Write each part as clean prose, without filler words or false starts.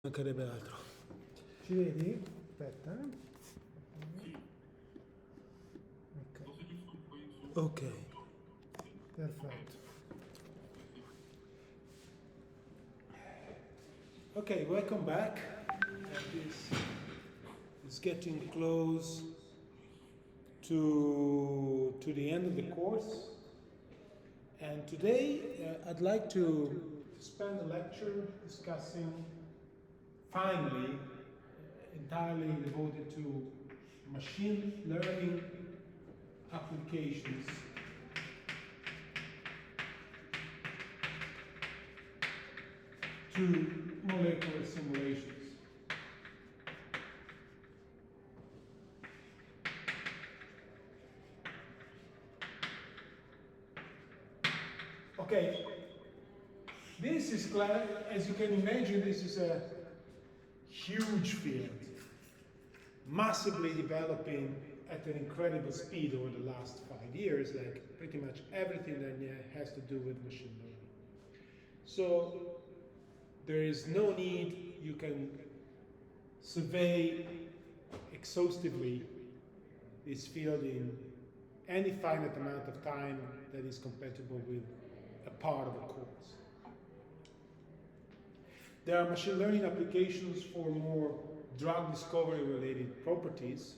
Mancherebbe altro. Ci vedi? Aspetta. Ok, Ok. perfetto. Okay, welcome back. This is getting close to the end of the course. And today I'd like to spend a lecture discussing, finally, entirely devoted to machine learning applications to molecular simulations. Okay, this is, as you can imagine, this is a huge field, massively developing at an incredible speed over the last 5 years, like pretty much everything that has to do with machine learning. So there is no need, you can survey exhaustively this field in any finite amount of time that is compatible with a part of a course. There are machine learning applications for more drug discovery related properties.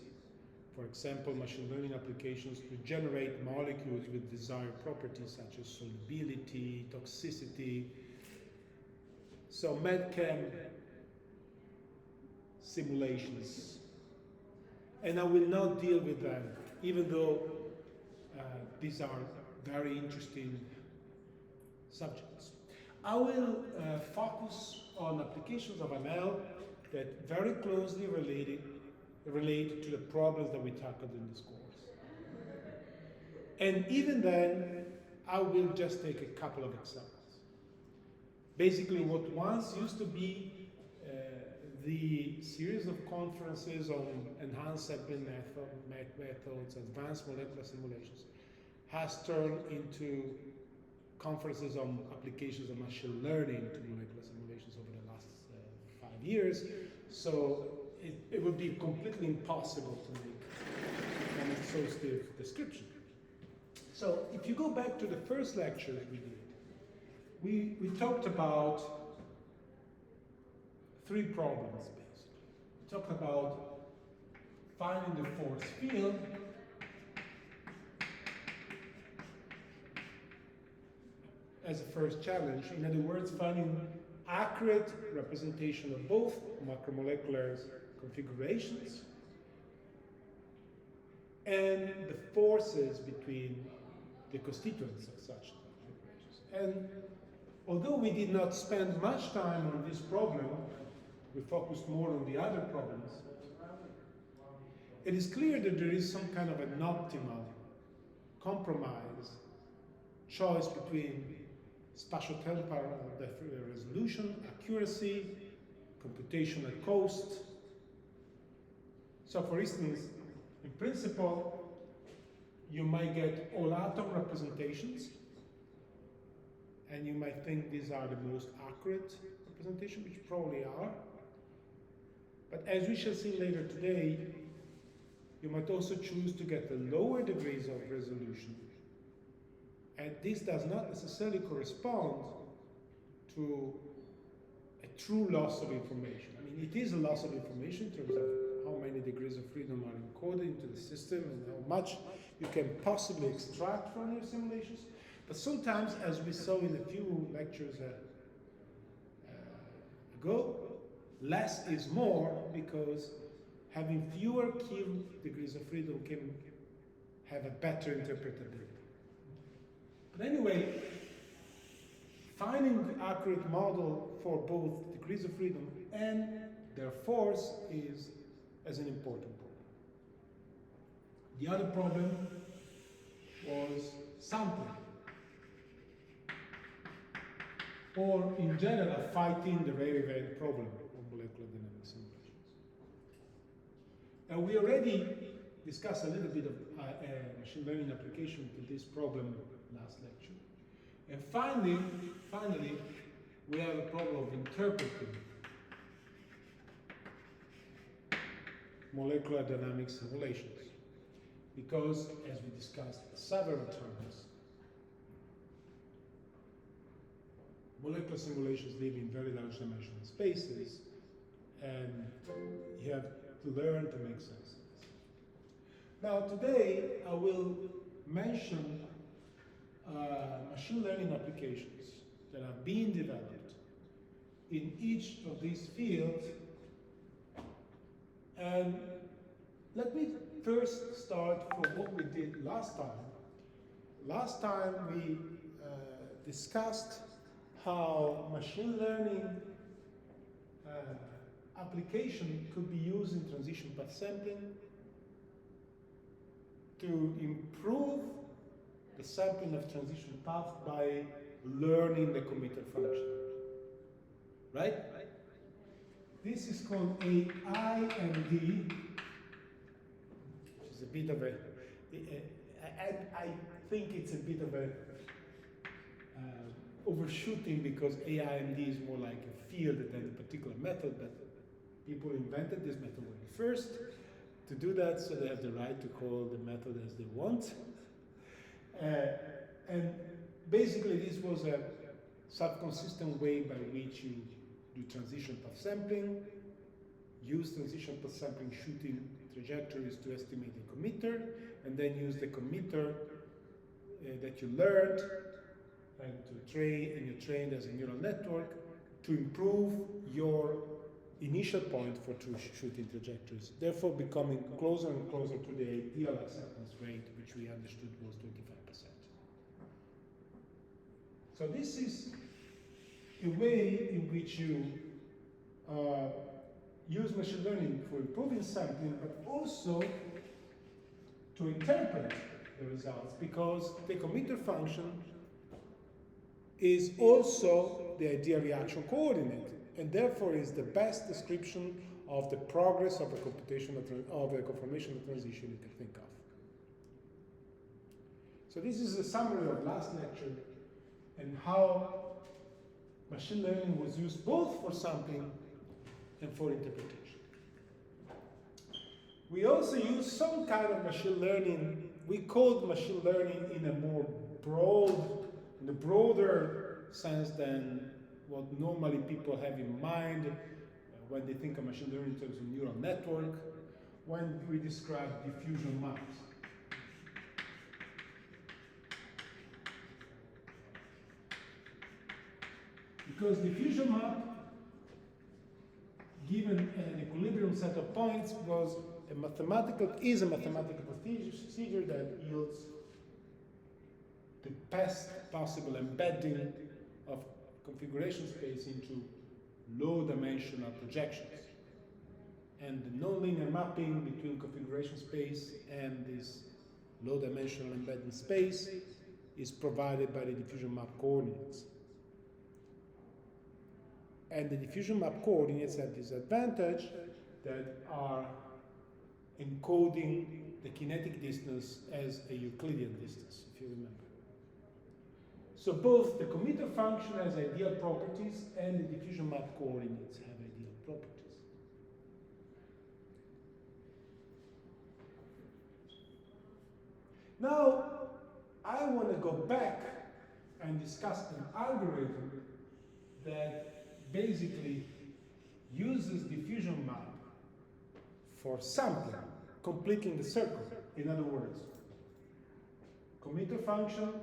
For example, machine learning applications to generate molecules with desired properties such as solubility, toxicity. So MedChem simulations. And I will not deal with them, even though these are very interesting subjects. I will focus on applications of ML that very closely relate to the problems that we tackled in this course. And even then, I will just take a couple of examples. Basically, what once used to be the series of conferences on enhanced sampling methods, advanced molecular simulations, has turned into conferences on applications of machine learning to molecular simulations over the last 5 years. So it would be completely impossible to make an exhaustive description. So if you go back to the first lecture that we did, we talked about 3 problems, basically. We talked about finding the force field, as a first challenge. In other words, finding accurate representation of both macromolecular configurations and the forces between the constituents of such configurations. And although we did not spend much time on this problem, we focused more on the other problems, it is clear that there is some kind of an optimal compromise choice between spatial-temporal resolution, accuracy, computational cost. So for instance, in principle, you might get all-atom representations, and you might think these are the most accurate representation, which probably are. But as we shall see later today, you might also choose to get the lower degrees of resolution. And this does not necessarily correspond to a true loss of information. I mean, it is a loss of information in terms of how many degrees of freedom are encoded into the system and how much you can possibly extract from your simulations. But sometimes, as we saw in a few lectures ago, less is more, because having fewer key degrees of freedom can have a better interpretability. But anyway, finding the accurate model for both degrees of freedom and their force is an important problem. The other problem was sampling, or in general, fighting the rare event problem of molecular dynamic simulations. And we already discussed a little bit of machine learning application to this problem last lecture. And finally, we have a problem of interpreting molecular dynamics simulations. Because, as we discussed several times, molecular simulations live in very large dimensional spaces, and you have to learn to make sense of this. Now, today I will mention machine learning applications that are being developed in each of these fields. And let me first start from what we did last time. Last time we discussed how machine learning application could be used in transition path sampling to improve the sampling of transition path by learning the committer function. Right? This is called AIMD, which is a bit of a, I think it's a bit of a overshooting, because AIMD is more like a field than a particular method, but people invented this method first to do that, so they have the right to call the method as they want. And basically this was a subconsistent way by which you do transition path sampling, use transition path sampling shooting trajectories to estimate the committer, and then use the committer that you learned and to train, and you trained as a neural network to improve your initial point for shooting trajectories, therefore becoming closer and closer to the ideal acceptance rate, which we understood was 25%. So this is a way in which you use machine learning for improving sampling, but also to interpret the results, because the committer function is also the ideal reaction coordinate, and therefore is the best description of the progress of a computational of a conformational transition you can think of. So this is a summary of last lecture and how machine learning was used both for sampling and for interpretation. We also use some kind of machine learning. We called machine learning in a more broader sense than what normally people have in mind when they think of machine learning in terms of neural network, when we describe diffusion maps. Because diffusion map, given an equilibrium set of points, is a mathematical procedure that yields the best possible embedding of configuration space into low-dimensional projections. And the nonlinear mapping between configuration space and this low-dimensional embedding space is provided by the diffusion map coordinates. And the diffusion map coordinates have this advantage that are encoding the kinetic distance as a Euclidean distance, if you remember. So both the committer function has ideal properties and the diffusion map coordinates have ideal properties. Now, I want to go back and discuss an algorithm that basically uses diffusion map for sampling, completing the circle. In other words, committer function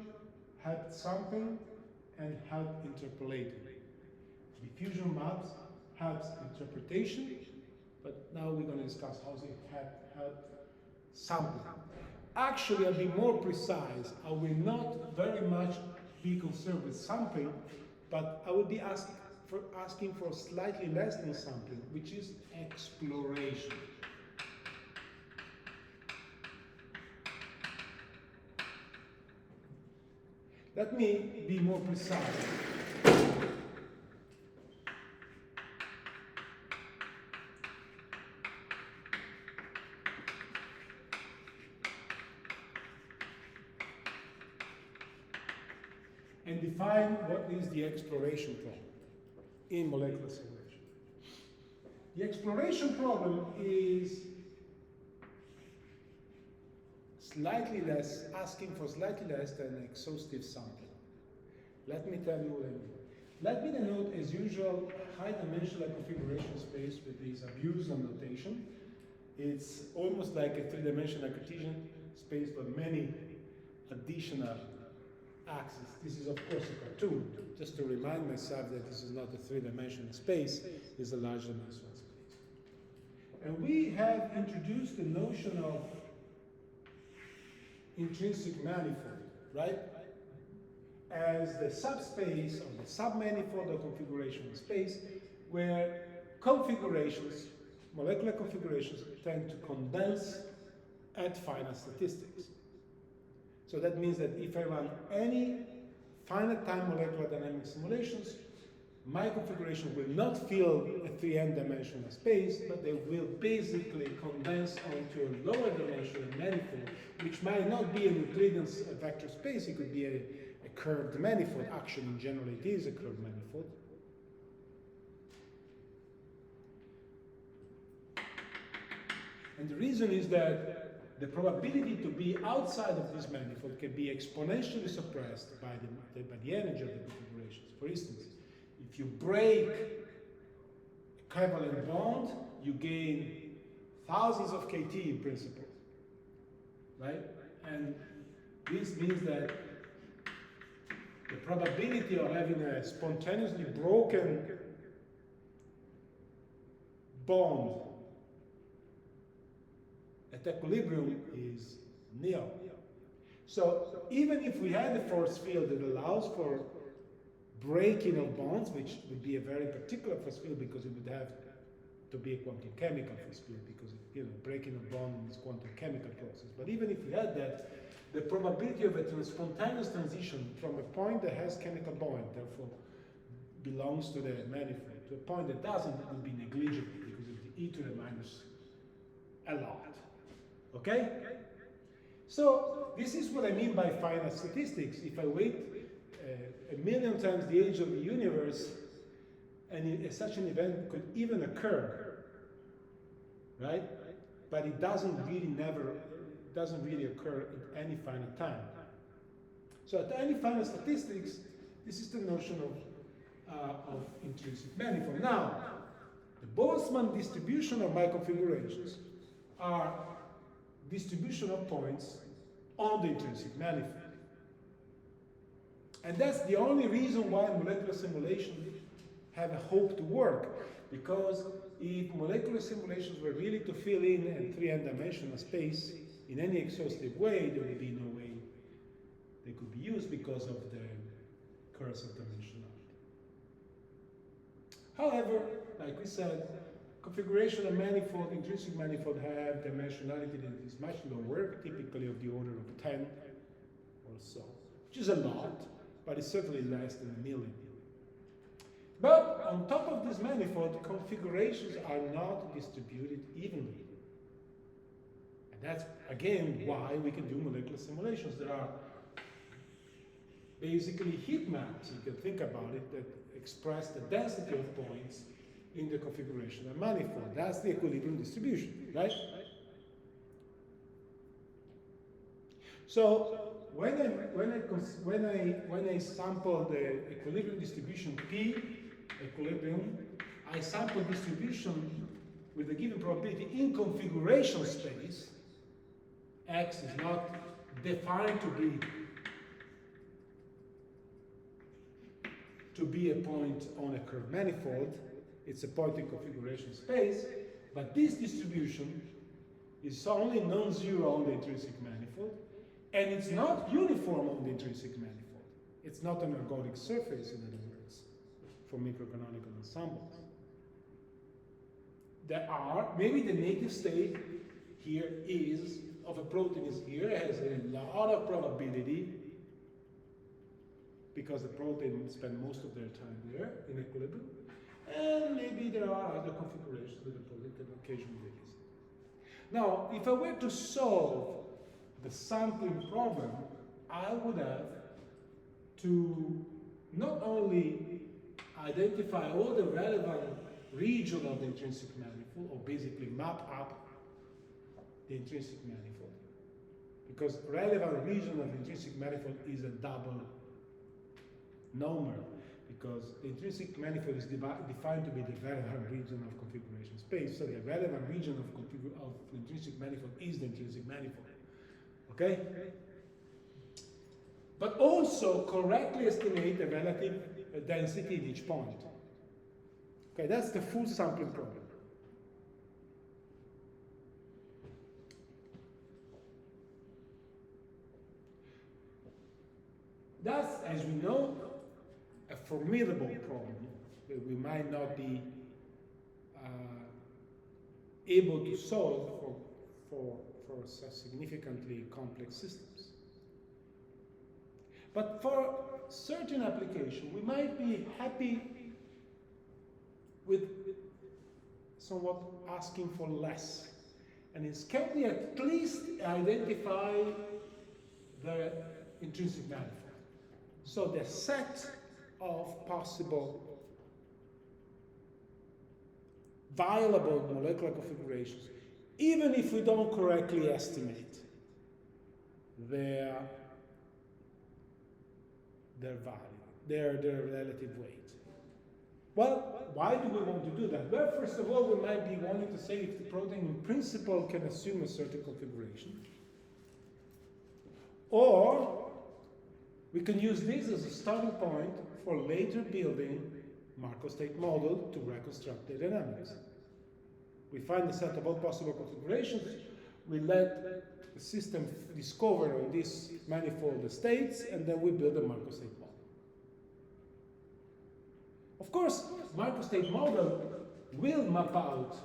helped sampling and helped interpolating. Diffusion maps helps interpretation, but now we're going to discuss how it help sampling. Actually, I'll be more precise. I will not very much be concerned with sampling, but I will be asking for slightly less than sampling, which is exploration. Let me be more precise. And define what is the exploration problem in molecular simulation. The exploration problem is slightly less, asking for slightly less than exhaustive sampling. Let me tell you what I mean. Let me denote, as usual, high-dimensional configuration space with this abuse notation. It's almost like a three-dimensional Cartesian space, but many additional axes. This is, of course, a cartoon, just to remind myself that this is not a three-dimensional space, it's a large-dimensional space. And we have introduced the notion of intrinsic manifold, right? As the subspace or the submanifold or configuration space where configurations, molecular configurations, tend to condense at finite statistics. So that means that if I run any finite time molecular dynamic simulations, my configuration will not fill a 3n dimensional space, but they will basically condense onto a lower dimensional manifold, which might not be a Euclidean vector space, it could be a curved manifold. Actually, in general, it is a curved manifold. And the reason is that the probability to be outside of this manifold can be exponentially suppressed by the energy of the configurations. For instance, if you break a covalent bond, you gain thousands of kT in principle, right? And this means that the probability of having a spontaneously broken bond at equilibrium is nil. So even if we had a force field that allows for breaking of bonds, which would be a very particular force field because it would have to be a quantum chemical force field, because breaking of bond is quantum chemical process. But even if we had that, the probability of a spontaneous transition from a point that has chemical bond, therefore belongs to the manifold, to a point that doesn't, would be negligible because of the e to the minus a lot. Okay? So this is what I mean by finite statistics. If I wait a million times the age of the universe, and such an event could even occur, right? But it doesn't really occur at any finite time. So at any finite statistics, this is the notion of intrinsic manifold. Now, the Boltzmann distribution of my configurations are distribution of points on the intrinsic manifold. And that's the only reason why molecular simulations have a hope to work, because if molecular simulations were really to fill in a 3n dimensional space in any exhaustive way, there would be no way they could be used because of the curse of dimensionality. However, like we said, configuration of manifold, intrinsic manifold have dimensionality that is much lower, typically of the order of 10 or so, which is a lot, but it's certainly less than a million. But on top of this manifold, configurations are not distributed evenly. And that's, again, why we can do molecular simulations. There are basically heat maps, you can think about it, that express the density of points in the configuration of manifold. That's the equilibrium distribution, right? So when I sample the equilibrium distribution P equilibrium, I sample distribution with a given probability in configuration space. X is not defined to be a point on a curved manifold. It's a point in configuration space, but this distribution is only non-zero on the intrinsic manifold, and it's not uniform on the intrinsic manifold. It's not an ergodic surface, in other words, for microcanonical ensembles. There are, maybe the native state here is, of a protein is here, has a lot of probability, because the protein spend most of their time there in equilibrium, and maybe there are other configurations with the protein that occasionally visit. Now, if I were to solve the sampling problem, I would have to not only identify all the relevant region of the intrinsic manifold, or basically map up the intrinsic manifold, because relevant region of intrinsic manifold is a double number, because the intrinsic manifold is defined to be the relevant region of configuration space. So the relevant region of the intrinsic manifold is the intrinsic manifold. Okay? But also correctly estimate the relative density in each point. Okay, that's the full sampling problem. That's, as we know, a formidable problem that we might not be able to solve for significantly complex systems. But for certain application, we might be happy with somewhat asking for less. And it's can we at least identify the intrinsic manifold? So the set of possible viable molecular configurations, even if we don't correctly estimate their value, their relative weight. Well, why do we want to do that? Well, first of all, we might be wanting to say if the protein in principle can assume a certain configuration. Or we can use this as a starting point for later building Markov state model to reconstruct the dynamics. We find the set of all possible configurations, we let the system discover on this manifold the states, and then we build a Markov state model. Of course, Markov state model will map out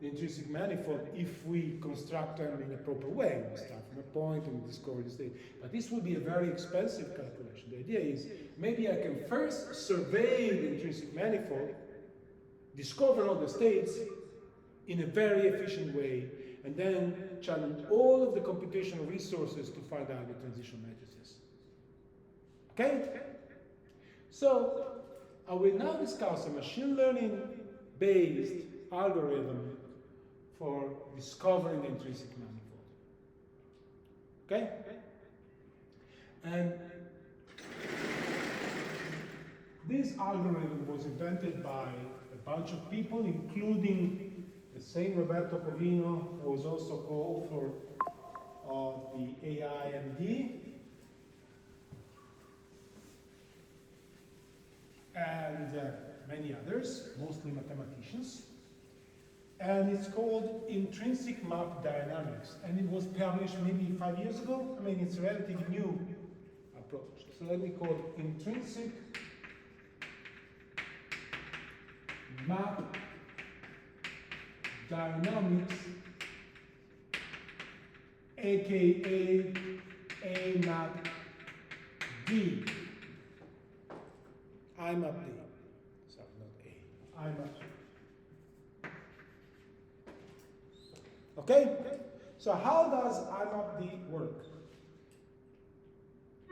the intrinsic manifold if we construct them in a proper way. We start from a point and we discover the state. But this will be a very expensive calculation. The idea is maybe I can first survey the intrinsic manifold, discover all the states in a very efficient way, and then channel all of the computational resources to find out the transition matrices. Okay? So I will now discuss a machine learning based algorithm for discovering the intrinsic manifold. Okay? And this algorithm was invented by a bunch of people, including the same Roberto Povino, who was also co-author of the AIMD, and many others, mostly mathematicians. And it's called Intrinsic Map Dynamics. And it was published maybe 5 years ago. I mean, it's a relatively new approach. So let me call it Intrinsic Map Dynamics, aka AMAP D. IMAP D. Sorry, not A. IMAP D. Okay? So how does IMAP-D work?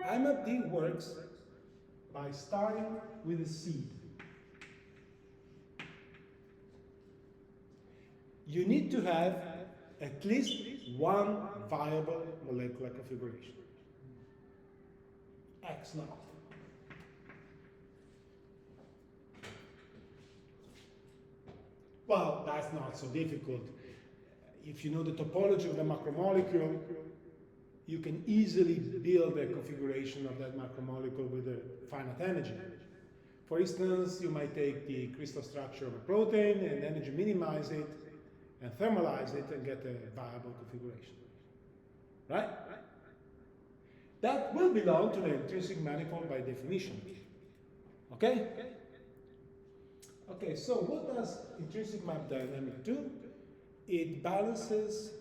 IMAP-D works by starting with a seed. You need to have at least one viable molecular configuration. X naught. Well, that's not so difficult. If you know the topology of the macromolecule, you can easily build a configuration of that macromolecule with a finite energy. For instance, you might take the crystal structure of a protein and energy minimize it and thermalize it and get a viable configuration. Right? That will belong to the intrinsic manifold by definition. Okay? Okay, so what does intrinsic map dynamic do? It balances,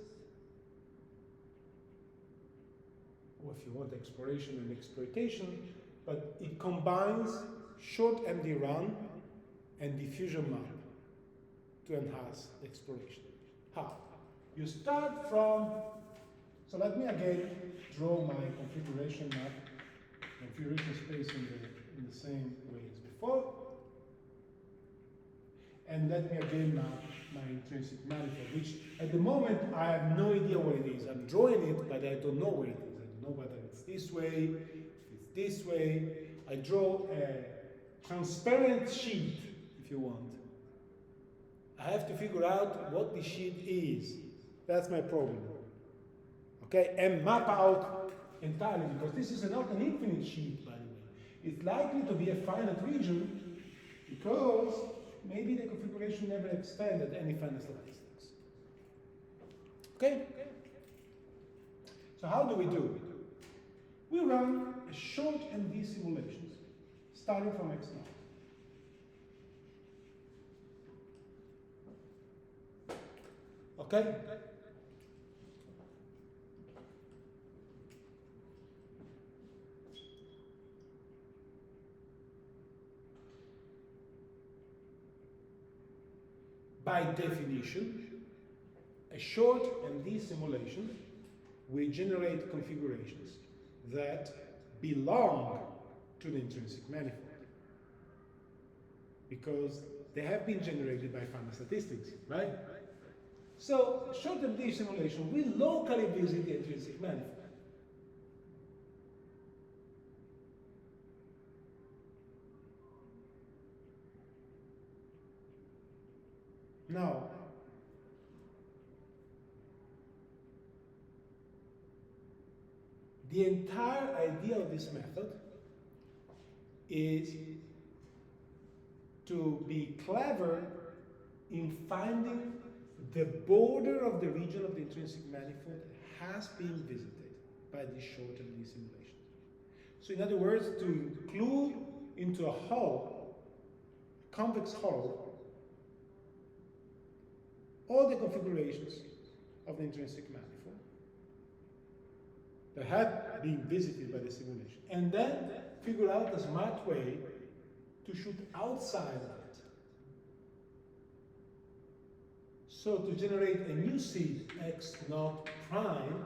or if you want, exploration and exploitation, but it combines short MD run and diffusion map to enhance exploration. How? You start from, so let me again draw my configuration map, configuration space in the same way as before. And let me again map my intrinsic manifold, which at the moment I have no idea what it is. I'm drawing it, but I don't know what it is. I don't know whether it's this way, if it's this way. I draw a transparent sheet, if you want. I have to figure out what the sheet is. That's my problem. Okay, and map out entirely, because this is not an infinite sheet, by the way. It's likely to be a finite region because maybe the configuration never expanded any finite statistics. Okay? So how do we do it? We run a short MD simulations starting from X0. Okay? By definition, a short MD simulation will generate configurations that belong to the intrinsic manifold because they have been generated by finite statistics, right? So, short MD simulation will locally visit the intrinsic manifold. Now, the entire idea of this method is to be clever in finding the border of the region of the intrinsic manifold has been visited by this short MD simulation. So in other words, to include into a hull, convex hull, all the configurations of the intrinsic manifold that have been visited by the simulation, and then figure out a smart way to shoot outside of it. So to generate a new seed X naught prime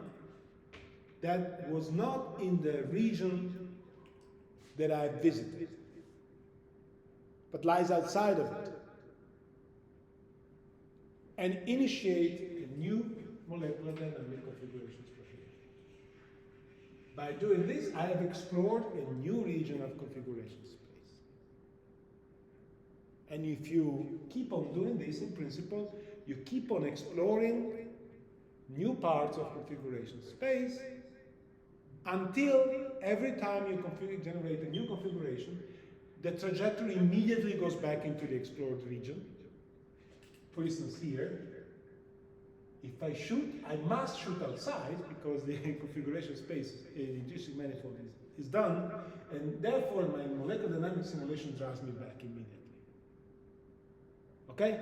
that was not in the region that I visited, but lies outside of it, and initiate a new molecular dynamic configurations procedure. By doing this, I have explored a new region of configuration space. And if you keep on doing this, in principle, you keep on exploring new parts of configuration space until every time you generate a new configuration, the trajectory immediately goes back into the explored region. For instance, here, if I shoot, I must shoot outside because the configuration space in the intrinsic manifold is done, and therefore my molecular dynamic simulation drives me back immediately. Okay?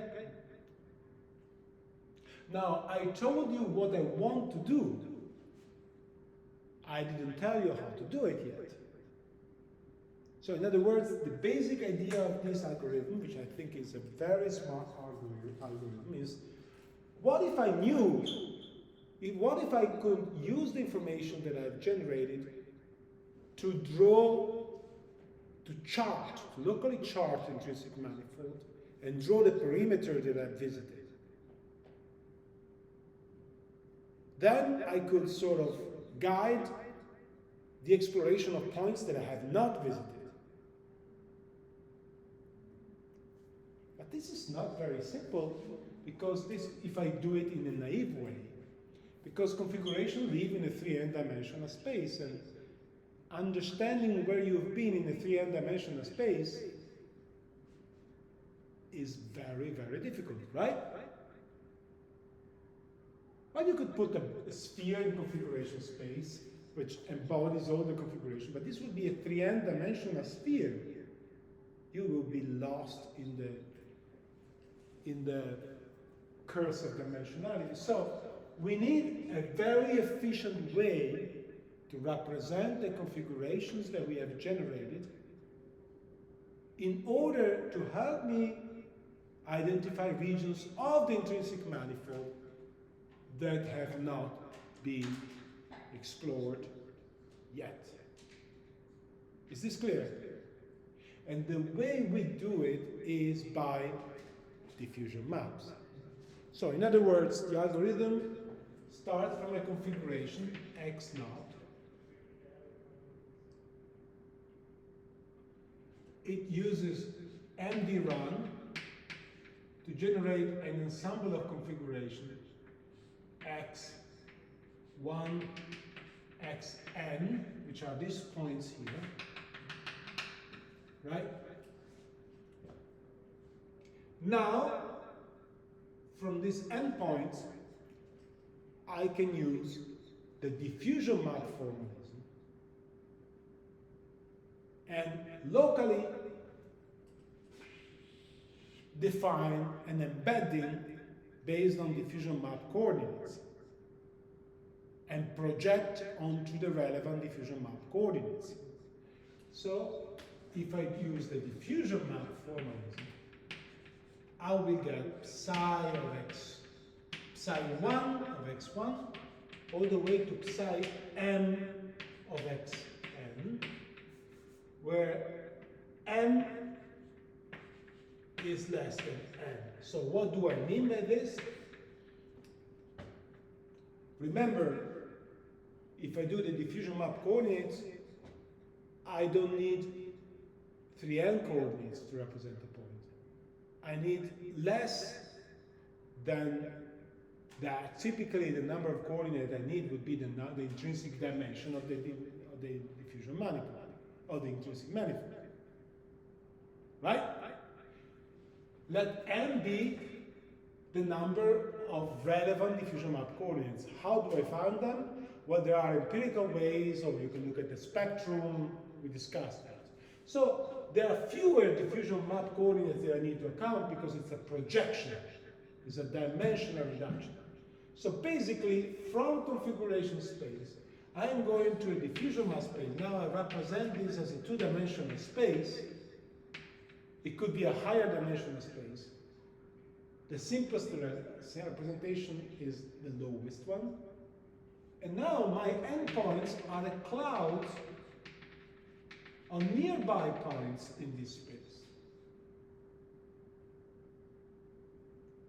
Now, I told you what I want to do. I didn't tell you how to do it yet. So in other words, the basic idea of this algorithm, which I think is a very smart algorithm, is what if I knew, what if I could use the information that I've generated to draw, to chart, to locally chart the intrinsic manifold and draw the perimeter that I've visited. Then I could sort of guide the exploration of points that I have not visited. But this is not very simple because this, if I do it in a naive way, because configuration live in a 3n dimensional space, and understanding where you've been in a 3n dimensional space is very, very difficult, right? Well, you could put a sphere in configuration space which embodies all the configuration, but this would be a 3n dimensional sphere. You will be lost in the curse of dimensionality. So we need a very efficient way to represent the configurations that we have generated in order to help me identify regions of the intrinsic manifold that have not been explored yet. Is this clear? And the way we do it is by diffusion maps. So in other words, the algorithm starts from a configuration x naught. It uses md_run to generate an ensemble of configurations x1, xn, which are these points here, right? Now, from these endpoints, I can use the diffusion map formalism and locally define an embedding based on diffusion map coordinates and project onto the relevant diffusion map coordinates. So, if I use the diffusion map formalism, I will get psi of x, psi1 of x1, all the way to psi m of xn, where n is less than n. So what do I mean by this? Remember, if I do the diffusion map coordinates, I don't need 3n coordinates to represent the point. I need less than that. Typically, the number of coordinates I need would be the intrinsic dimension of the diffusion manifold, or the intrinsic manifold. Right? Let n be the number of relevant diffusion map coordinates. How do I find them? Well, there are empirical ways, or you can look at the spectrum. We discussed that. So there are fewer diffusion map coordinates that I need to account because it's a projection. It's a dimensional reduction. So basically, from configuration space, I am going to a diffusion map space. Now I represent this as a two-dimensional space. It could be a higher dimensional space. The simplest representation is the lowest one. And now my endpoints are the clouds on nearby points in this space.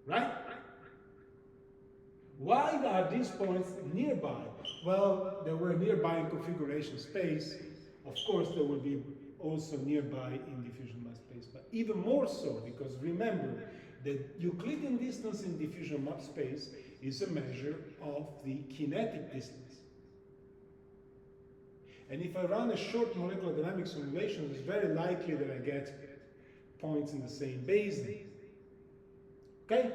Right? Why are these points nearby? Well, they were nearby in configuration space. Of course, they will be also nearby in diffusion map space, but even more so, because remember, the Euclidean distance in diffusion map space is a measure of the kinetic distance. And if I run a short molecular dynamics simulation, it's very likely that I get points in the same basin. Okay?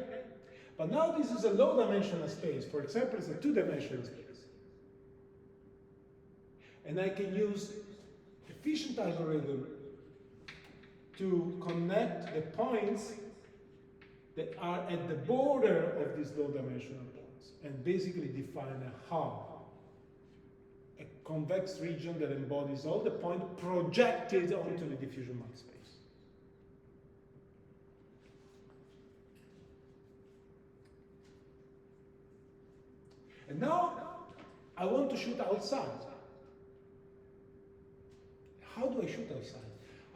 But now this is a low-dimensional space. For example, it's a two-dimensional space. And I can use efficient algorithm to connect the points that are at the border of these low-dimensional points and basically define a hub, a convex region that embodies all the points projected onto the diffusion map space. And now I want to shoot outside. How do I shoot outside?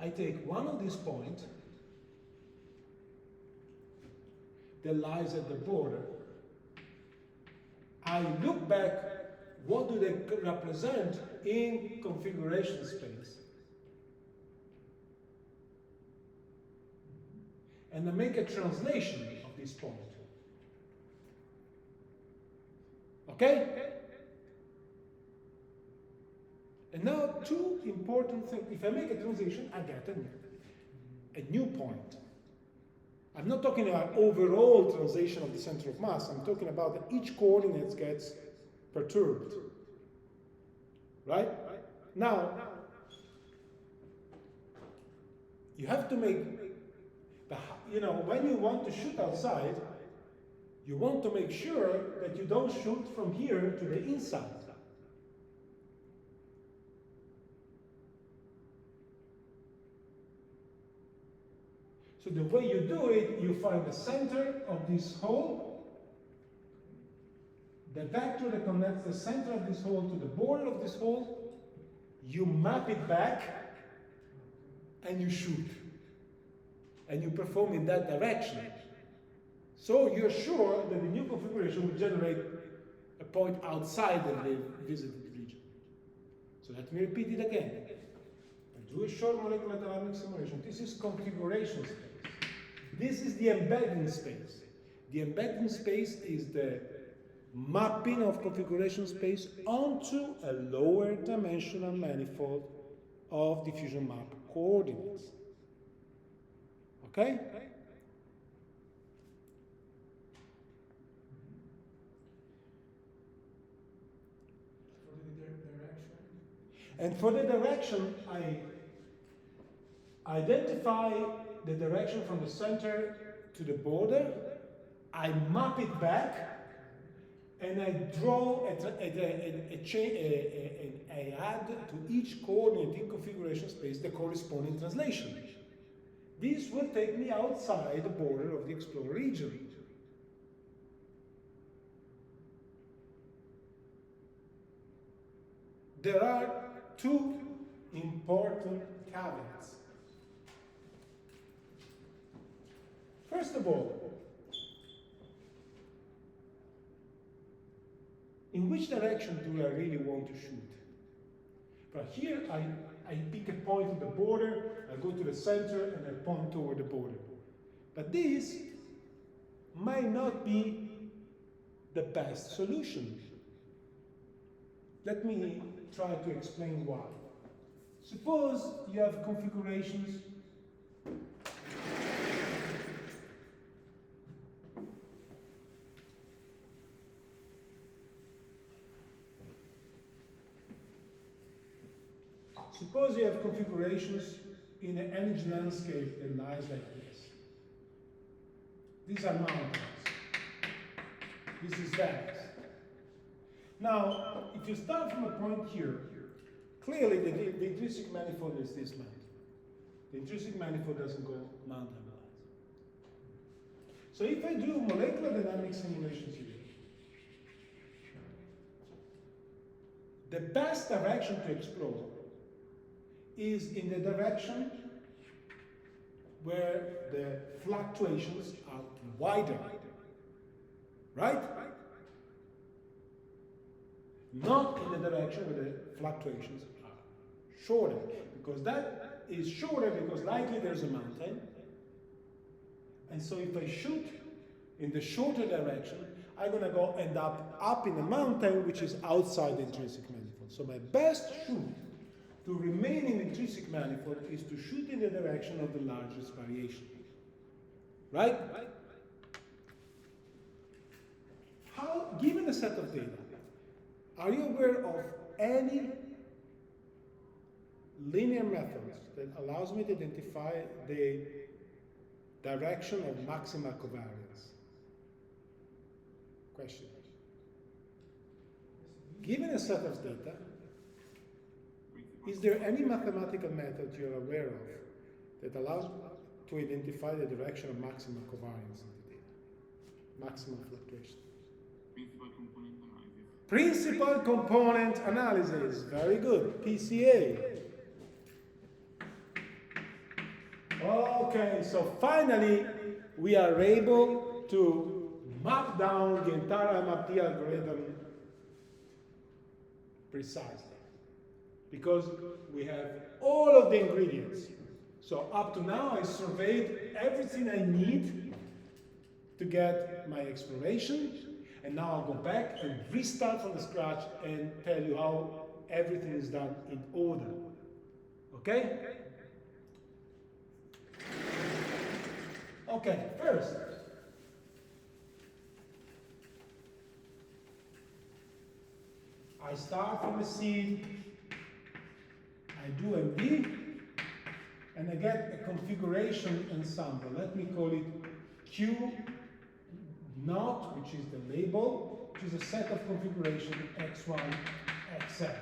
I take one of these points that lies at the border. I look back, what do they represent in configuration space? And I make a translation of this point. Okay? And now two important things. If I make a translation, I get a new point. I'm not talking about overall translation of the center of mass. I'm talking about that each coordinate gets perturbed. Right? Now, you have to make, when you want to shoot outside, you want to make sure that you don't shoot from here to the inside. So the way you do it, you find the center of this hole, the vector that connects the center of this hole to the border of this hole, you map it back, and you shoot. And you perform in that direction. So you're sure that the new configuration will generate a point outside of the visited region. So let me repeat it again. I do a short molecular dynamic simulation. This is configuration space. This is the embedding space. The embedding space is the mapping of configuration space onto a lower dimensional manifold of diffusion map coordinates. Okay? And for the direction, I identify the direction from the center to the border, I map it back, and I draw I add to each coordinate in configuration space the corresponding translation. This will take me outside the border of the explorer region. There are two important caveats. First of all, in which direction do I really want to shoot? But here I pick a point at the border, I go to the center, and I point toward the border. But this might not be the best solution. Let me try to explain why. Suppose you have configurations in an energy landscape that lies like this. These are mountains. This is that. Now, if you start from a point here, clearly the intrinsic manifold is this mountain. The intrinsic manifold doesn't go mountain-wise. So if I do molecular dynamic simulations here, the best direction to explore is in the direction where the fluctuations are wider, right? Not in the direction where the fluctuations are shorter, because that is shorter because likely there's a mountain. And so if I shoot in the shorter direction, I'm going to go end up in a mountain which is outside the intrinsic manifold. So my best shoot to remain in the intrinsic manifold is to shoot in the direction of the largest variation. Right? How, given a set of data, are you aware of any linear methods that allows me to identify the direction of maximal covariance? Question. Given a set of data, is there any mathematical method you're aware of that allows to identify the direction of maximal covariance in the data? Maximal fluctuation. Principal component analysis. Very good. PCA. Okay, so finally we are able to map down the entire MRT algorithm precisely, because we have all of the ingredients. So up to now I surveyed everything I need to get my exploration, and now I'll go back and restart from the scratch and tell you how everything is done in order. Okay? Okay, first, I start from a seed, I do MD, and I get a configuration ensemble. Let me call it Q naught, which is the label, which is a set of configuration X1, Xn.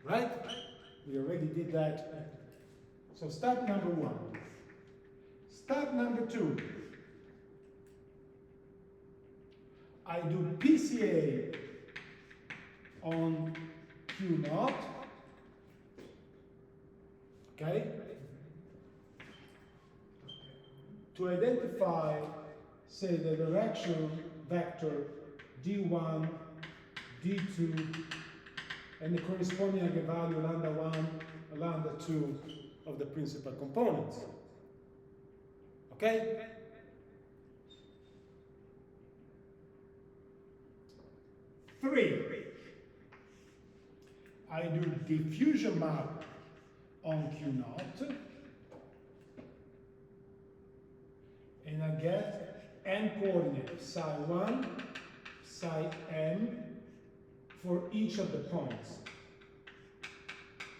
Right? We already did that. So step number one. Step number two. I do PCA on Q naught. Okay? To identify say the direction vector d1, d2, and the corresponding eigenvalue lambda 1, lambda 2 of the principal components. Okay? Three, I do diffusion map on Q0, and I get n coordinate psi 1, psi n for each of the points.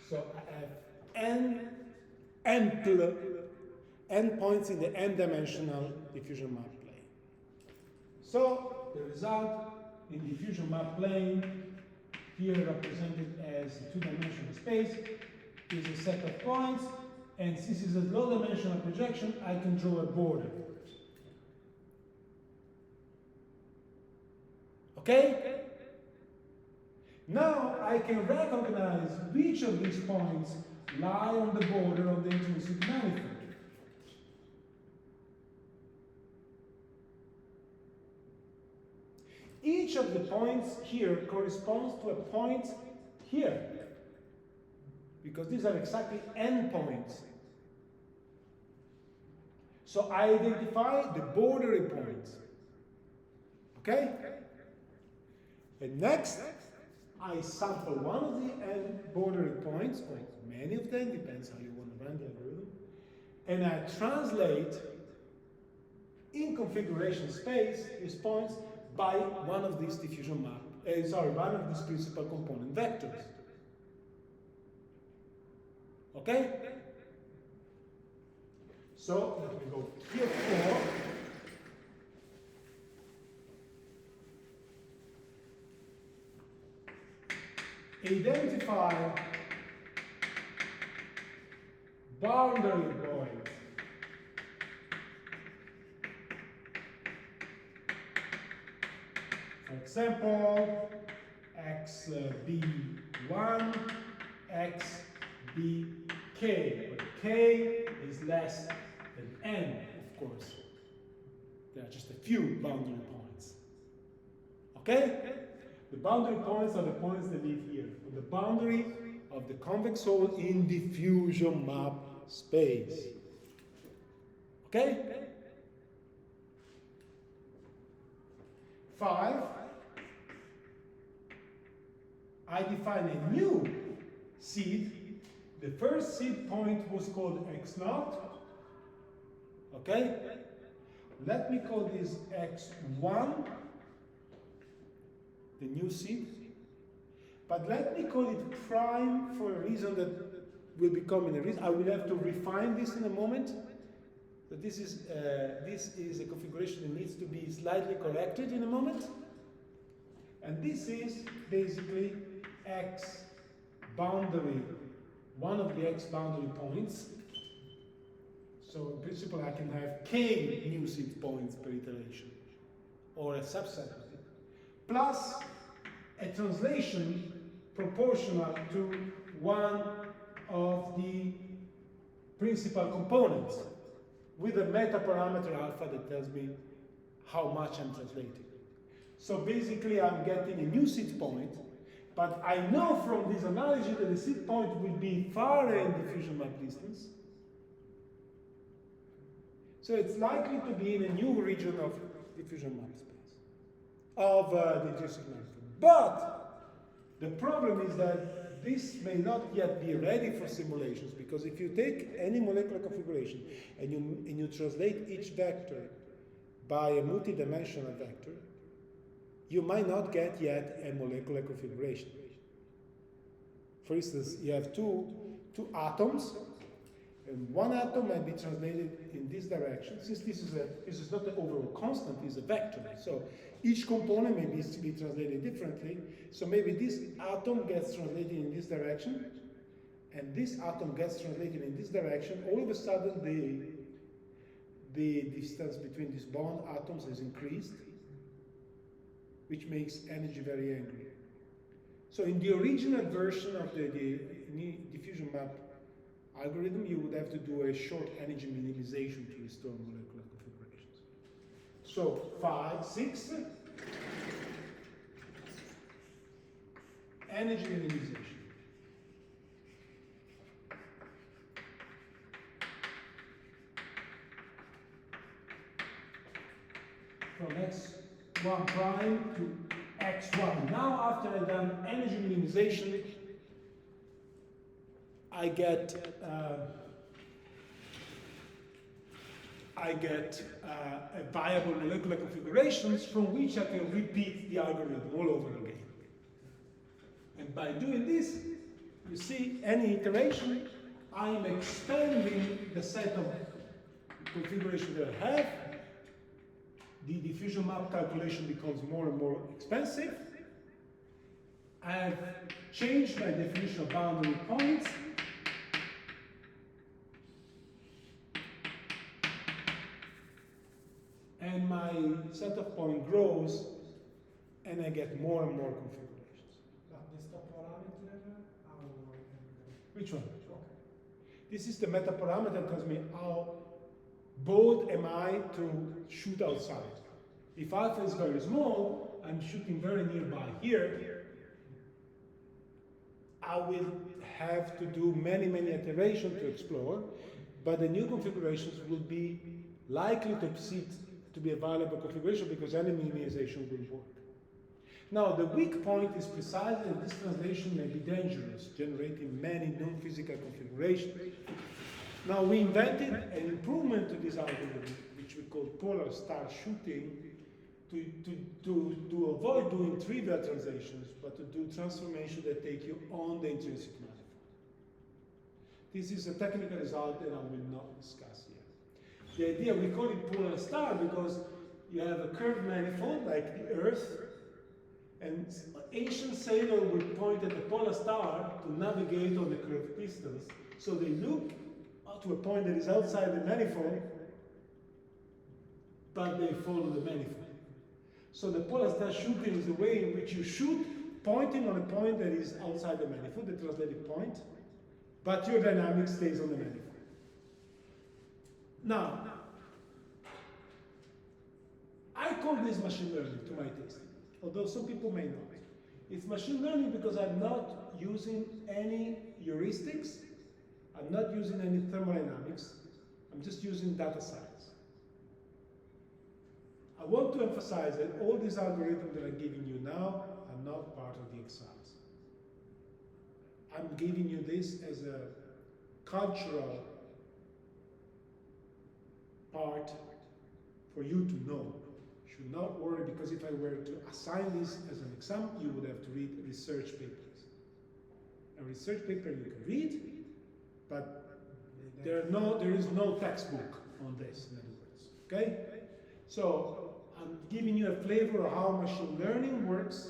So I have n points in the n-dimensional diffusion map plane. So the result in diffusion map plane, here represented as a two-dimensional space, is a set of points, and since it's a low-dimensional projection, I can draw a border. Okay? Now I can recognize which of these points lie on the border of the intrinsic manifold. Each of the points here corresponds to a point here, because these are exactly n points. So I identify the bordering points. Okay? And next, I sample one of the n bordering points, or many of them, depends how you want to run the algorithm, and I translate in configuration space these points by one of these diffusion map, one of these principal component vectors. Okay? So let me go here 4. Identify boundary points. For example, xb1, xbk, where k is less than n, of course. There are just a few boundary points. Okay? The boundary points are the points that live here, on the boundary of the convex hole in diffusion map space. Okay? 5, I define a new seed. The first seed point was called x0. Okay? Let me call this x1, the new seed. But let me call it prime for a reason that will become in a reason. I will have to refine this in a moment. So this is a configuration that needs to be slightly corrected in a moment. And this is basically x boundary, one of the x boundary points. So in principle I can have k new seed points per iteration, or a subset of it, plus a translation proportional to one of the principal components with a meta parameter alpha that tells me how much I'm translating. So basically I'm getting a new seed point, but I know from this analogy that the seed point will be far in diffusion map distance. So it's likely to be in a new region of diffusion map space, of the intrinsic manifold. But the problem is that this may not yet be ready for simulations, because if you take any molecular configuration and you translate each vector by a multidimensional vector, you might not get yet a molecular configuration. For instance, you have two atoms, and one atom might be translated in this direction. Since this is not the overall constant, it's a vector. So each component may be translated differently. So maybe this atom gets translated in this direction, and this atom gets translated in this direction. All of a sudden, the distance between these bond atoms is increased, which makes energy very angry. So in the original version of the diffusion map algorithm, you would have to do a short energy minimization to restore molecular configurations. So 5, 6, energy minimization. From x1 prime to x1. Now after I've done energy minimization, I get a viable molecular configurations from which I can repeat the algorithm all over again. And by doing this, you see any iteration, I'm expanding the set of configurations that I have. The diffusion map calculation becomes more and more expensive. I've changed my definition of boundary points. And my set of point grows, and I get more and more configurations. This parameter, Which one? This is the meta parameter that tells me how bold am I to shoot outside. If alpha is very small, I'm shooting very nearby here, I will have to do many iterations to explore, but the new configurations will be likely to be a valuable configuration because any minimization will work. Now, the weak point is precisely that this translation may be dangerous, generating many non-physical configurations. Now, we invented an improvement to this algorithm, which we call polar star shooting, to avoid doing trivial translations, but to do transformations that take you on the intrinsic manifold. This is a technical result that I will not discuss here. The idea, we call it polar star because you have a curved manifold like the Earth, and ancient sailors would point at the polar star to navigate on the curved pistons. So they look to a point that is outside the manifold, but they follow the manifold. So the polar star shooting is the way in which you shoot, pointing on a point that is outside the manifold, the translated point, but your dynamic stays on the manifold. Now, I call this machine learning to my taste, although some people may not. It's machine learning because I'm not using any heuristics, I'm not using any thermodynamics, I'm just using data science. I want to emphasize that all these algorithms that I'm giving you now are not part of the exiles. I'm giving you this as a cultural part for you to know. You should not worry, because if I were to assign this as an exam, you would have to read research papers. A research paper you can read, but there is no textbook on this, in other words. Okay? So I'm giving you a flavor of how machine learning works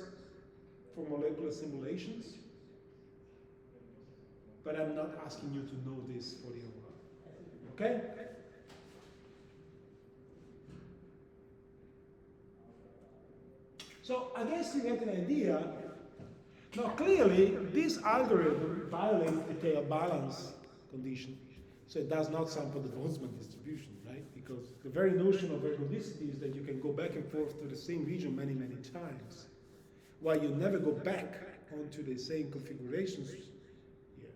for molecular simulations, but I'm not asking you to know this for the overall. Okay? So I guess you get an idea. Now clearly, this algorithm violates the tail balance condition, so it does not sample the Boltzmann distribution, right? Because the very notion of ergodicity is that you can go back and forth to the same region many times, while you never go back onto the same configurations here.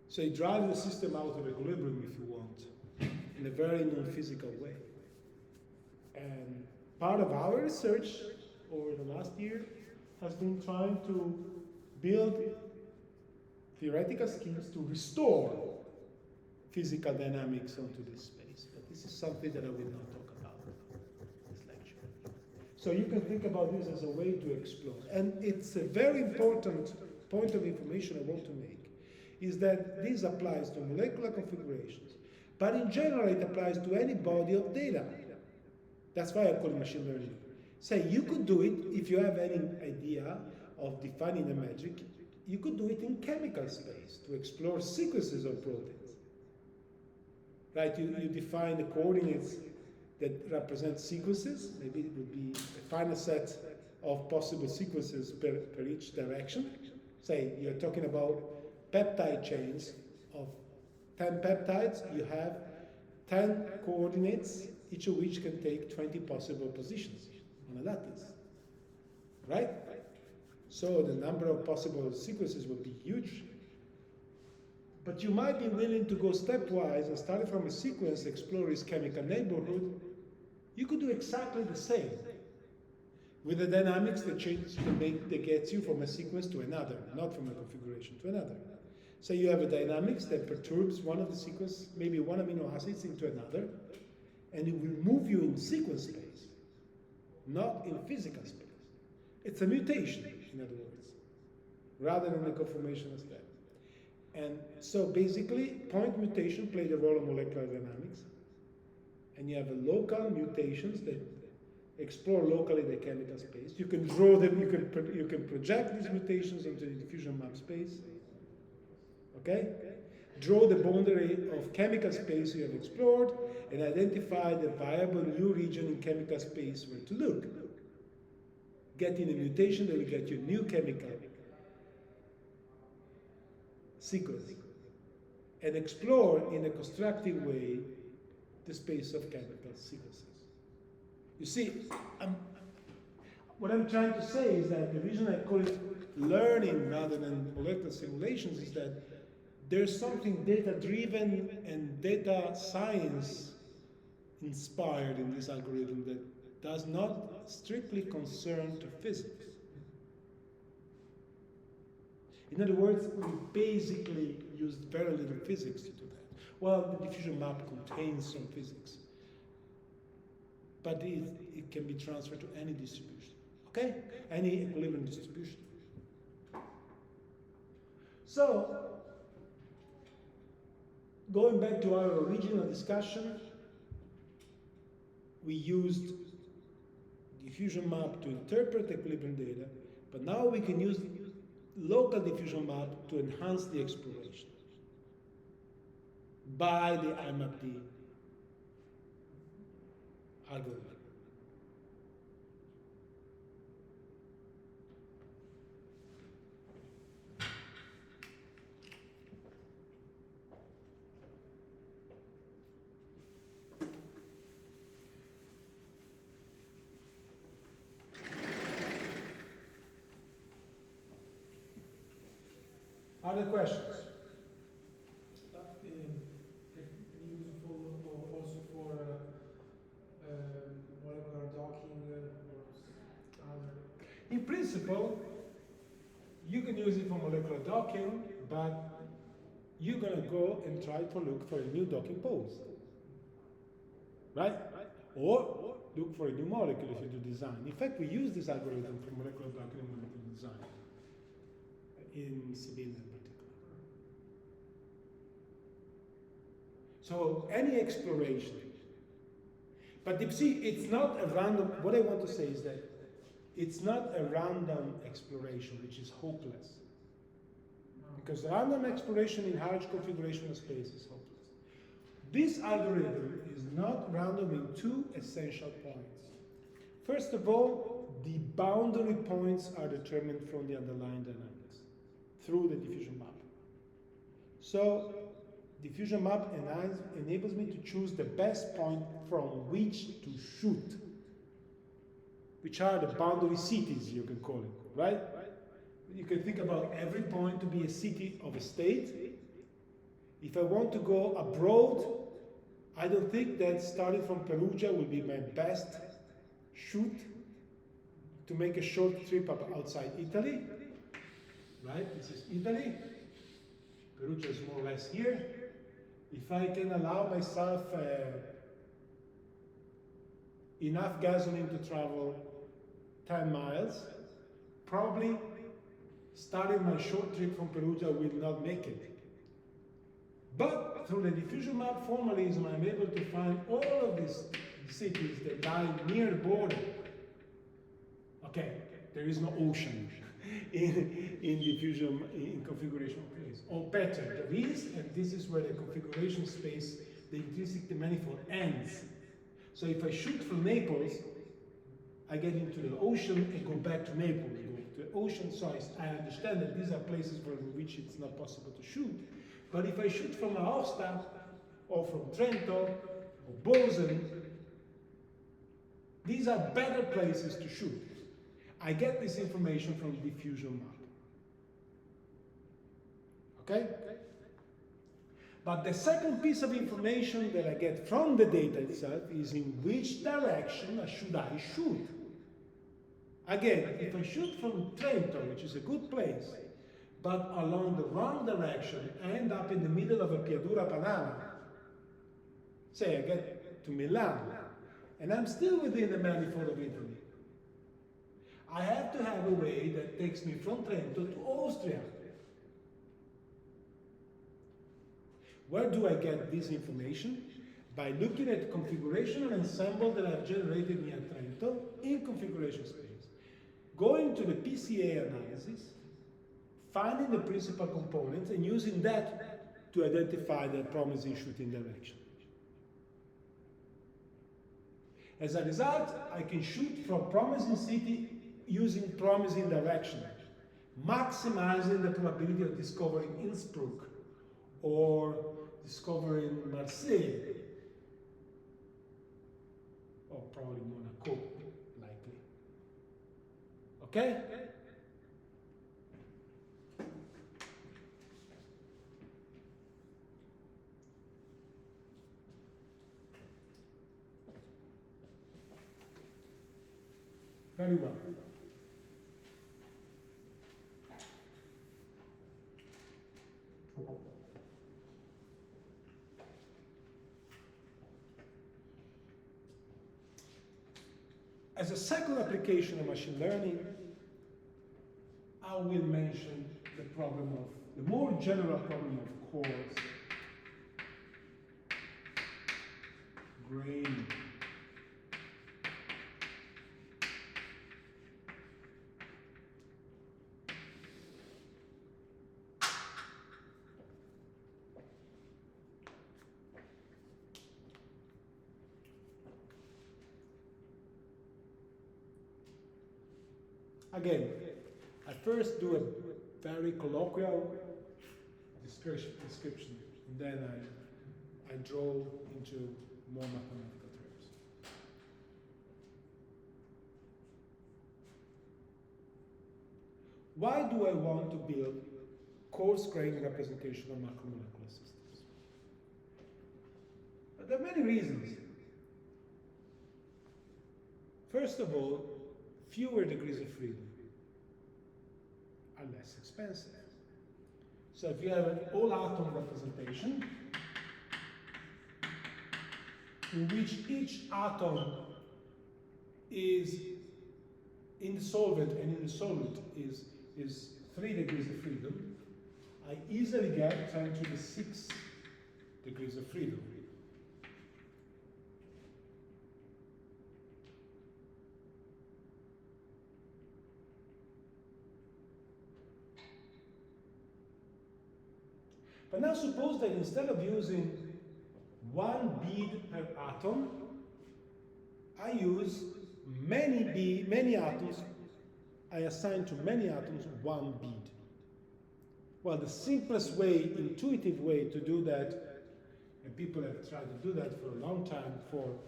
So it drives the system out of equilibrium, if you want, in a very non-physical way. And part of our research over the last year has been trying to build theoretical skills to restore physical dynamics onto this space. But this is something that I will not talk about in this lecture. So you can think about this as a way to explore. And it's a very important point of information I want to make, is that this applies to molecular configurations, but in general it applies to any body of data. That's why I call it machine learning. Say, you could do it, if you have any idea of defining a magic, you could do it in chemical space to explore sequences of proteins. Right, you define the coordinates that represent sequences. Maybe it would be a final set of possible sequences per each direction. Say, you're talking about peptide chains of 10 peptides. You have 10 coordinates each of which can take 20 possible positions on a lattice, right? So the number of possible sequences would be huge. But you might be willing to go stepwise and starting from a sequence, explore its chemical neighborhood. You could do exactly the same with the dynamics that change that gets you from a sequence to another, not from a configuration to another. So you have a dynamics that perturbs one of the sequence, maybe one amino acids into another, and it will move you in sequence space, not in physical space. It's a mutation, in other words, rather than a conformational step. And so basically, point mutation played a role in molecular dynamics, and you have local mutations that explore locally the chemical space. You can draw them, you can project these mutations into the diffusion map space. Okay? Draw the boundary of chemical space you have explored and identify the viable new region in chemical space where to look. Getting a mutation that will get you new chemical sequence. And explore in a constructive way the space of chemical sequences. You see, what I'm trying to say is that the reason I call it learning rather than molecular simulations is that there's something data-driven and data science inspired in this algorithm that does not strictly concern to physics. In other words, we basically used very little physics to do that. Well, the diffusion map contains some physics, but it can be transferred to any distribution, okay? Any equilibrium distribution. So, going back to our original discussion, we used diffusion map to interpret equilibrium data, but now we can use local diffusion map to enhance the exploration by the IMAP-D algorithm. Other questions? Useful also for molecular docking or other. In principle, you can use it for molecular docking, but you're going to go and try to look for a new docking pose, right? Or look for a new molecule if you do design. In fact, we use this algorithm for molecular docking and molecular design in Sibylla in particular. So any exploration, but you see, it's not a random, what I want to say is that it's not a random exploration, which is hopeless. Because random exploration in hierarchy configuration space is hopeless. This algorithm is not random in two essential points. First of all, the boundary points are determined from the underlying dynamics through the diffusion map. So diffusion map enables me to choose the best point from which to shoot, which are the boundary cities, you can call it, right? You can think about every point to be a city of a state. If I want to go abroad, I don't think that starting from Perugia will be my best shoot to make a short trip up outside Italy, right? This is Italy. Perugia is more or less here. If I can allow myself enough gasoline to travel 10 miles, probably starting my short trip from Perugia will not make it. But through the diffusion map formalism, I'm able to find all of these cities that lie near the border. Okay, there is no ocean in diffusion, in configuration space. Or better, there is, and this is where the configuration space, the intrinsic manifold ends. So if I shoot from Naples, I get into the ocean and go back to Naples, go to the ocean. So I understand that these are places for which it's not possible to shoot. But if I shoot from Aosta, or from Trento, or Bozen, These are better places to shoot. I get this information from the diffusion map. Okay? But the second piece of information that I get from the data itself is in which direction should I shoot. Again, if I shoot from Trento, which is a good place, but along the wrong direction, I end up in the middle of a Piadura Panama. Say I get to Milan, and I'm still within the manifold of Italy. I have to have a way that takes me from Trento to Austria. Where do I get this information? By looking at the configuration and ensemble that I've generated near Trento in configuration space. Going to the PCA analysis, finding the principal components, and using that to identify the promising shooting direction. As a result, I can shoot from promising city using promising direction, maximizing the probability of discovering Innsbruck or discovering Marseille, or probably Monaco, likely. Okay? Very well. As a second application of machine learning, I will mention the problem of, the more general problem of coarse grain. Again, I first do a very colloquial description, and then I draw into more mathematical terms. Why do I want to build coarse-grained representation of macromolecular systems? But there are many reasons. First of all, fewer degrees of freedom are less expensive. So if you have an all-atom representation, in which each atom is in the solvent and in the solute is 3 degrees of freedom, I easily get 10 to the 6 degrees of freedom. But now suppose that instead of using 1 bead per atom, I use many atoms. I assign to many atoms 1 bead. Well, the simplest way, intuitive way to do that, and people have tried to do that for a long time for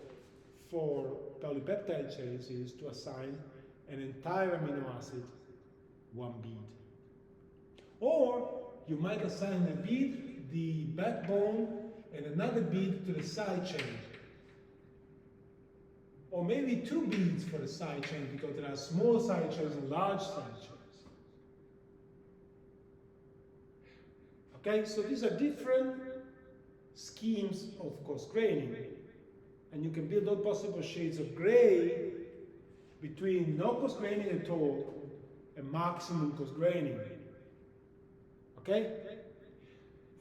polypeptide chains, is to assign an entire amino acid 1 bead. Or you might assign a bead, the backbone, and another bead to the side chain. Or maybe 2 beads for the side chain, because there are small side chains and large side chains. Okay, so these are different schemes of coarse graining. And you can build all possible shades of gray between no coarse graining at all and maximum coarse graining. Okay?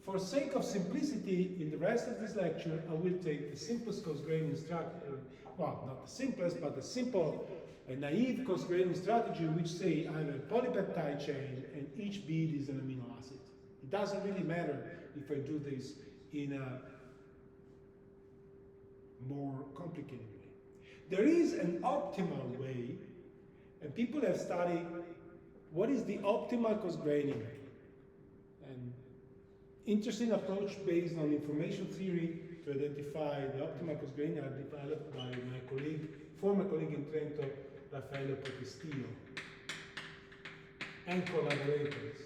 For sake of simplicity, in the rest of this lecture, I will take the simplest coarse graining strategy, well, not the simplest, but the simple and naive coarse graining strategy, which say I have a polypeptide chain and each bead is an amino acid. It doesn't really matter if I do this in a more complicated way. There is an optimal way, and people have studied what is the optimal coarse graining. And interesting approach based on information theory to identify the optimal coarse graining are developed by my colleague former colleague in Trento, Raffaele Potestino, and collaborators,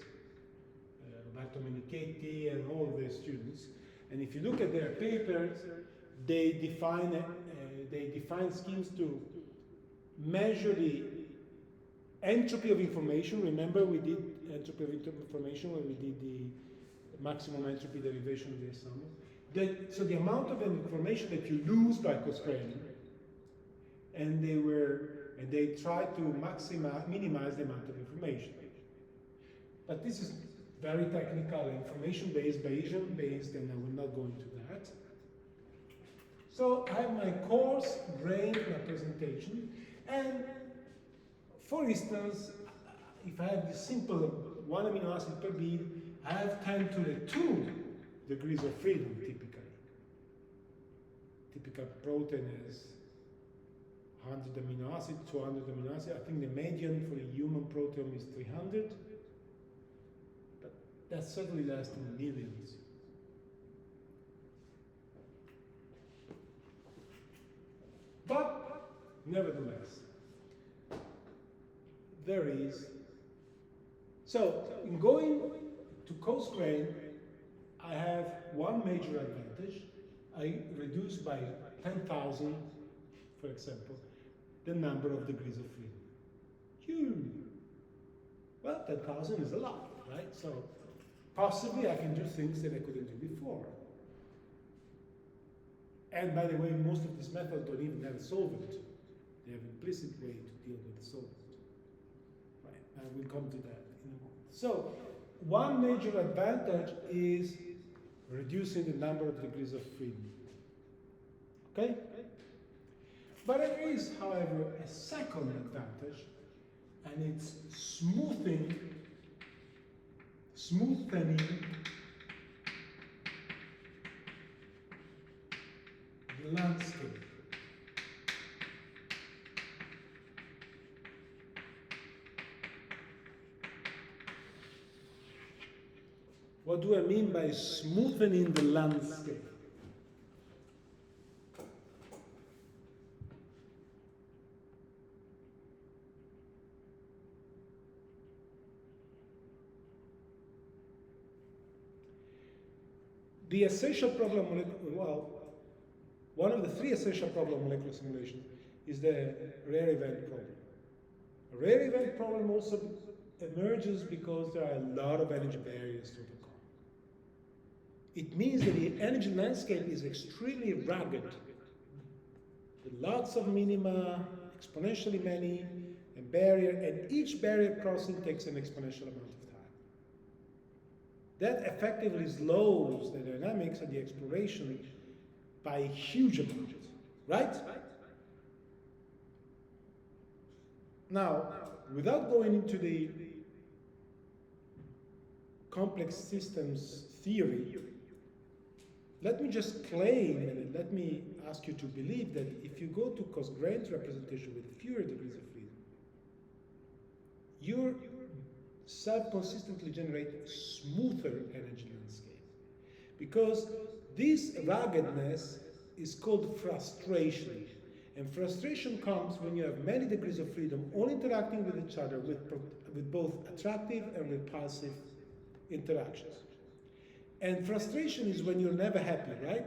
Roberto Menichetti and all their students. And if you look at their papers, they define schemes to measure the entropy of information. Remember, we did entropy of information when we did the maximum entropy derivation of the ensemble. So the amount of information that you lose by constraining, and they tried to minimize the amount of information. But this is very technical, information-based, Bayesian-based, and I will not go into that. So I have my coarse grain representation, and for instance, if I have this simple 1 amino acid per bead, I have 10 to the 2 degrees of freedom, typically. Typical protein is 100 amino acid, 200 amino acid. I think the median for a human proteome is 300. But that's certainly less than millions. But, nevertheless, there is. So, in going to coarse grain, I have one major advantage. I reduce by 10,000, for example, the number of degrees of freedom. Huge. Well, 10,000 is a lot, right? So, possibly I can do things that I couldn't do before. And by the way, most of these methods don't even have a solvent. They have an implicit way to deal with the solvent. Right, I will come to that in a moment. So, one major advantage is reducing the number of degrees of freedom. Okay? But there is, however, a second advantage, and it's smoothening the landscape. What do I mean by smoothening the landscape? The essential problem, well, one of the three essential problem molecular simulation is the rare event problem. A rare event problem also emerges because there are a lot of energy barriers to overcome. It means that the energy landscape is extremely rugged, with lots of minima, exponentially many, and barrier, and each barrier crossing takes an exponential amount of time. That effectively slows the dynamics and the exploration by a huge amount, right? Now, without going into the complex systems theory, let me just claim, and let me ask you to believe that if you go to coarse-grained representation with fewer degrees of freedom, your self-consistently generate a smoother energy landscape. Because this ruggedness is called frustration. And frustration comes when you have many degrees of freedom all interacting with each other with both attractive and repulsive interactions. And frustration is when you're never happy, right?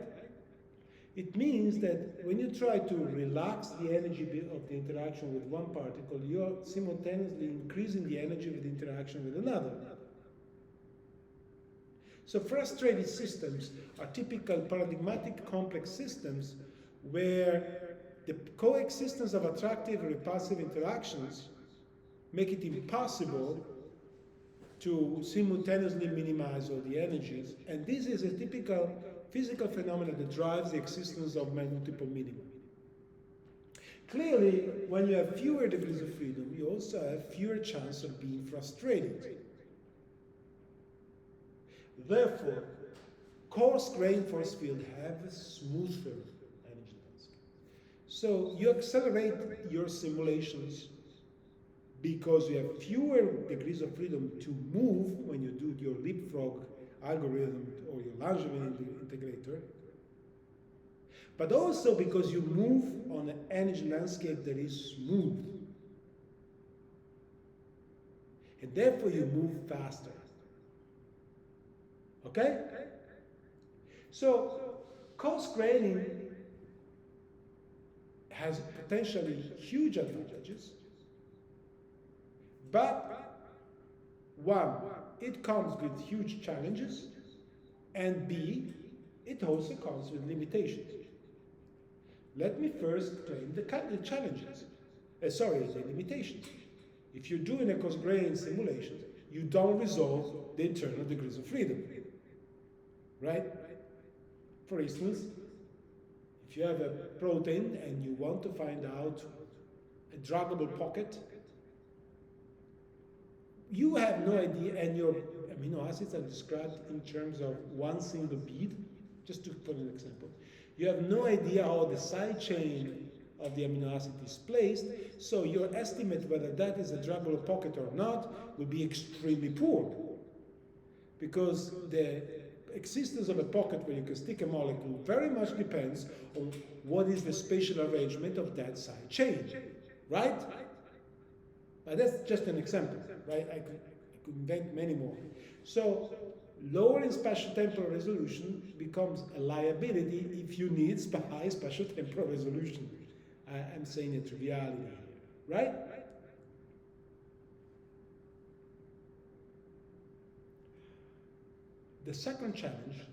It means that when you try to relax the energy of the interaction with one particle, you're simultaneously increasing the energy of the interaction with another. So frustrated systems are typical paradigmatic complex systems where the coexistence of attractive and repulsive interactions make it impossible to simultaneously minimize all the energies. And this is a typical physical phenomenon that drives the existence of multiple minima. Clearly, when you have fewer degrees of freedom, you also have fewer chance of being frustrated. Therefore, coarse-grained force field have a smoother energy landscape. So you accelerate your simulations because you have fewer degrees of freedom to move when you do your leapfrog algorithm or your Langevin integrator. but also because you move on an energy landscape that is smooth. And therefore you move faster. Okay? So, coarse graining has potentially huge advantages, but one, it comes with huge challenges, and B, it also comes with limitations. Let me first claim the challenges. The limitations. If you're doing a coarse grain simulation, you don't resolve the internal degrees of freedom, right? For instance, if you have a protein and you want to find out a druggable pocket, you have no idea, and your amino acids are described in terms of one single bead, just to put an example. You have no idea how the side chain of the amino acid is placed, so your estimate whether that is a druggable pocket or not will be extremely poor. Because the existence of a pocket where you can stick a molecule very much depends on what is the spatial arrangement of that side chain, right? But that's just an example, right? I could invent many more. So lowering spatial temporal resolution becomes a liability if you need high spatial temporal resolution. I'm saying a triviality here, right? The second challenge,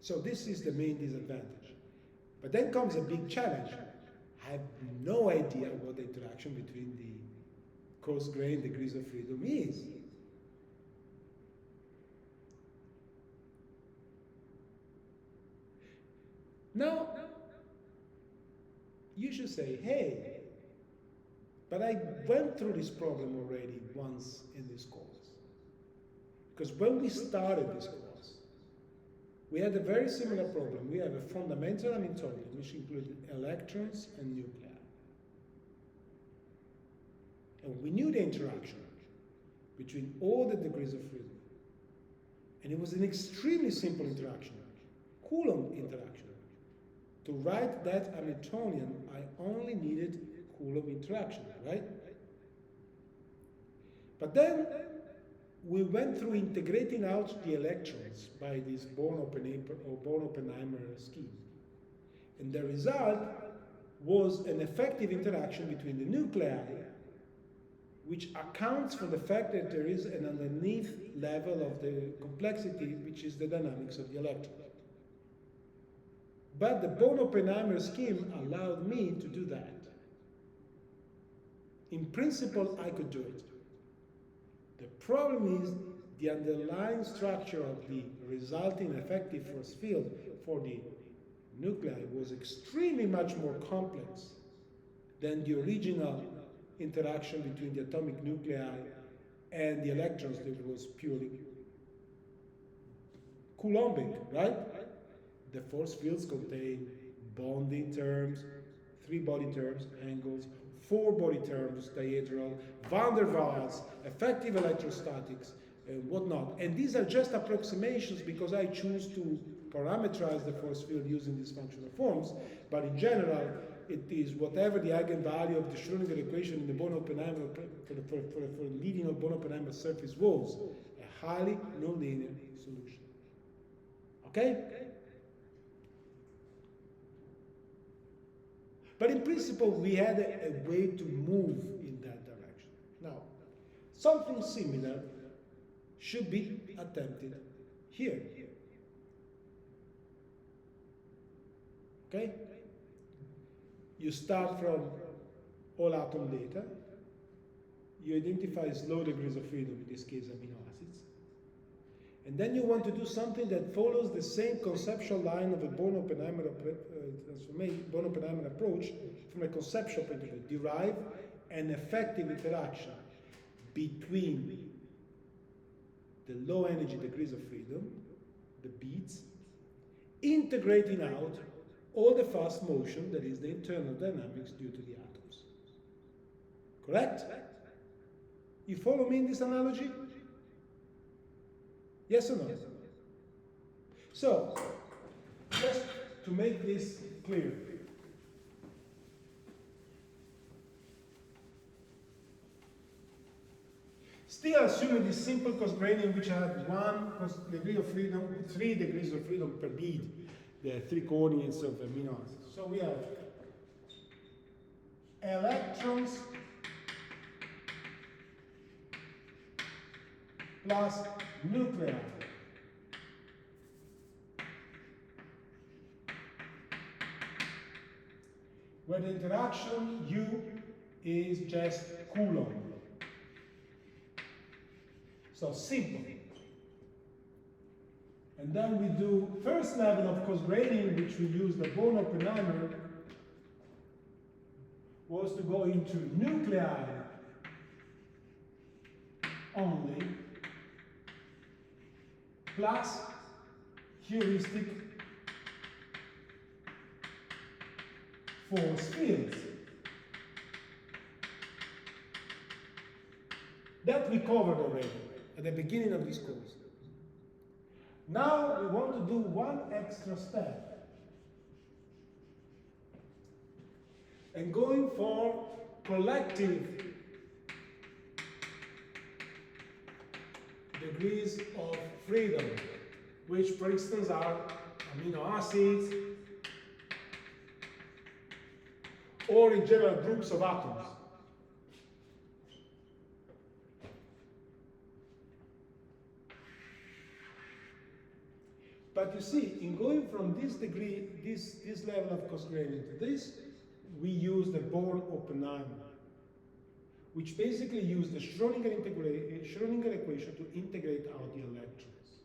so this is the main disadvantage. But then comes a big challenge. I have no idea what the interaction between the coarse grain degrees of freedom is. Now, you should say, hey, but I went through this problem already once in this course. Because when we started this course, we had a very similar problem. We have a fundamental Hamiltonian, which included electrons and nuclei. And we knew the interaction between all the degrees of freedom. And it was an extremely simple interaction, Coulomb interaction. To write that Hamiltonian, I only needed Coulomb interaction, right? But then we went through integrating out the electrons by this Born-Oppenheimer scheme. And the result was an effective interaction between the nuclei, which accounts for the fact that there is an underneath level of the complexity, which is the dynamics of the electron. But the Born-Oppenheimer scheme allowed me to do that. In principle, I could do it. The problem is the underlying structure of the resulting effective force field for the nuclei was extremely much more complex than the original interaction between the atomic nuclei and the electrons that was purely Coulombic, right? The force fields contain bonding terms, 3 body terms, angles, 4 body terms, dihedral, van der Waals, effective electrostatics, and whatnot. And these are just approximations because I choose to parameterize the force field using these functional forms, but in general, it is whatever the eigenvalue of the Schrödinger equation in the Born-Oppenheimer for the leading of Born-Oppenheimer surface was, a highly nonlinear solution. Okay? But in principle, we had a way to move in that direction. Now, something similar should be attempted here. Okay? You start from all atom data. You identify low degrees of freedom, in this case amino acids. And then you want to do something that follows the same conceptual line of a Born-Oppenheimer approach from a conceptual point of view. Derive an effective interaction between the low energy degrees of freedom, the beads, integrating out all the fast motion that is the internal dynamics due to the atoms. Correct? You follow me in this analogy? Yes or no? So, just to make this clear. Still assuming this simple cost gradient which had 1 degree of freedom, 3 degrees of freedom per bead, the 3 coordinates of amino acids. So we have electrons plus nuclei. Where the interaction U is just Coulomb. So simple. And then we do first level of cost gradient, which we use the Born-Oppenheimer, was to go into nuclei only, plus heuristic force fields. That we covered already at the beginning of this course. Now we want to do one extra step. And going for collective degrees of freedom, which for instance are amino acids, or in general groups of atoms. But you see, in going from this degree, this level of cost gradient to this, we use the Born-Oppenheimer, which basically use the Schrödinger equation to integrate out the electrons.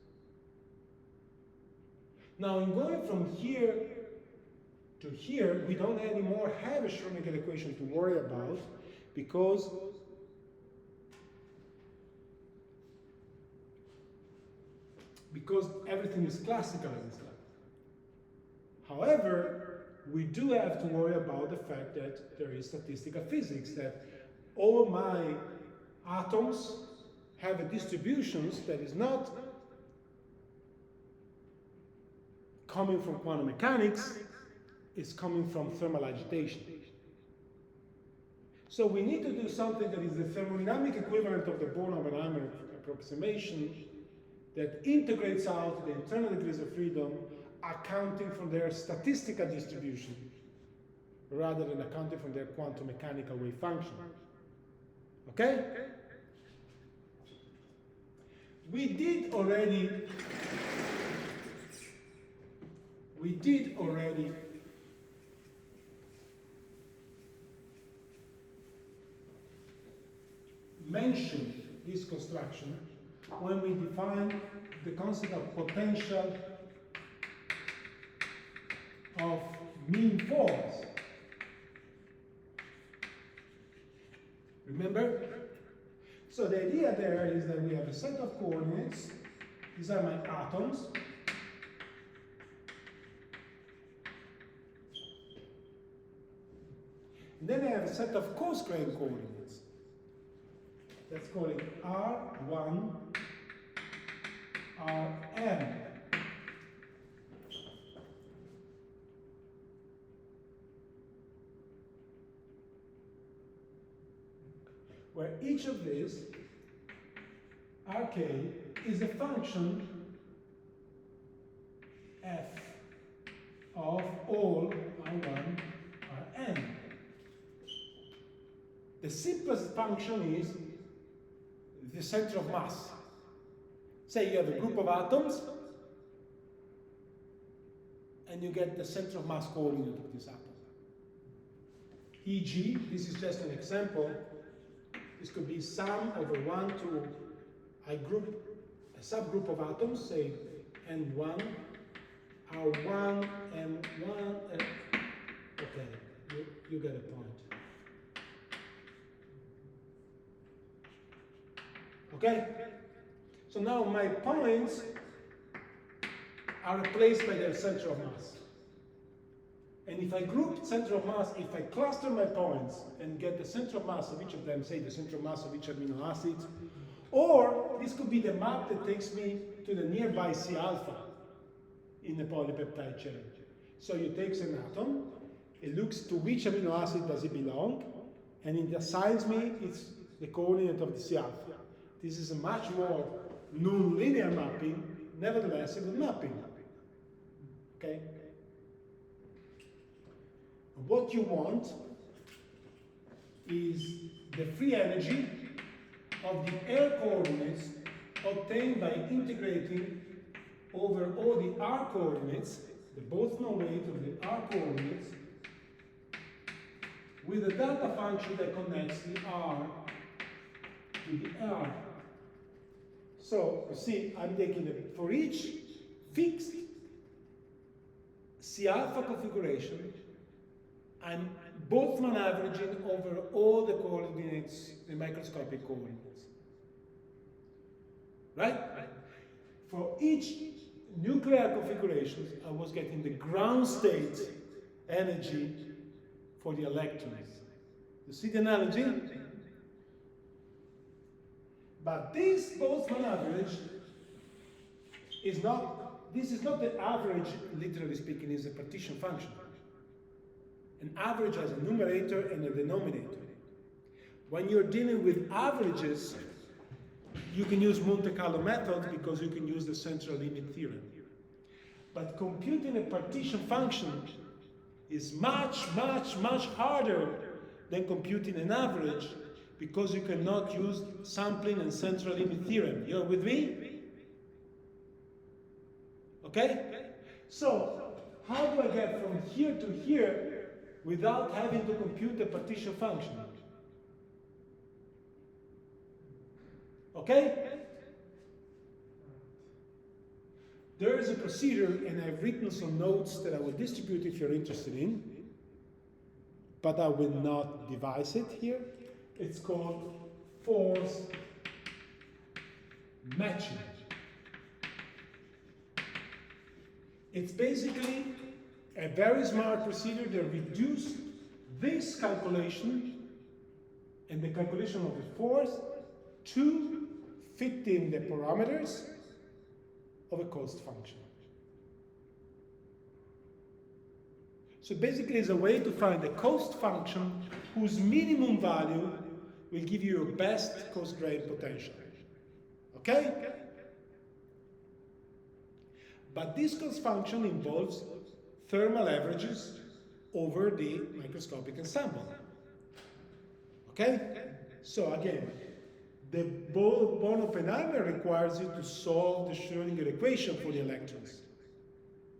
Now, in going from here to here, we don't anymore have a Schrödinger equation to worry about because everything is classical in this level. However, we do have to worry about the fact that there is statistical physics, that all my atoms have a distributions that is not coming from quantum mechanics, it's coming from thermal agitation. So we need to do something that is the thermodynamic equivalent of the Born-Oppenheimer approximation that integrates out the internal degrees of freedom, accounting for their statistical distribution, rather than accounting for their quantum mechanical wave function. Okay? We did already mention this construction when we define the concept of potential of mean force. Remember? So the idea there is that we have a set of coordinates. These are my atoms. And then I have a set of co-square coordinates. Let's call it R1, Rm. Where each of these, Rk, is a function f of all R1, Rn. The simplest function is the center of mass. Say you have a group of atoms, and you get the center of mass coordinate of this atom. E.g., this is just an example. This could be sum over 1 to I group a subgroup of atoms, say N1, R1, M1, and okay, you get a point. Okay? So now my points are replaced by their center of mass. And if I group center of mass, if I cluster my points and get the center of mass of each of them, say the center of mass of each amino acid, or this could be the map that takes me to the nearby C alpha in the polypeptide chain. So you take an atom, it looks to which amino acid does it belong, and it assigns me it's the coordinate of the C alpha. This is a much more non-linear mapping, nevertheless a good mapping. Okay? What you want is the free energy of the air coordinates obtained by integrating over all the r coordinates, the both known weight of the r coordinates, with a delta function that connects the r to the r. So, you see, I'm taking it for each fixed C alpha configuration, I'm Boltzmann averaging over all the coordinates, the microscopic coordinates. Right? For each nuclear configuration, I was getting the ground state energy for the electrons. You see the analogy? But this Boltzmann average is not, this is not the average, literally speaking, is a partition function. An average has a numerator and a denominator. When you're dealing with averages, you can use Monte Carlo method because you can use the central limit theorem. But computing a partition function is much, much, much harder than computing an average because you cannot use sampling and central limit theorem. You're with me? Okay? So, how do I get from here to here without having to compute a partition function? Okay? There is a procedure, and I've written some notes that I will distribute if you're interested in, but I will not devise it here. It's called force matching. It's basically a very smart procedure that reduces this calculation and the calculation of the force to fitting the parameters of a cost function. So basically it's a way to find a cost function whose minimum value will give you your best cost grain potential. Okay? But this cost function involves thermal averages over the microscopic ensemble. Okay? So again, the Born-Oppenheimer requires you to solve the Schrödinger equation for the electrons.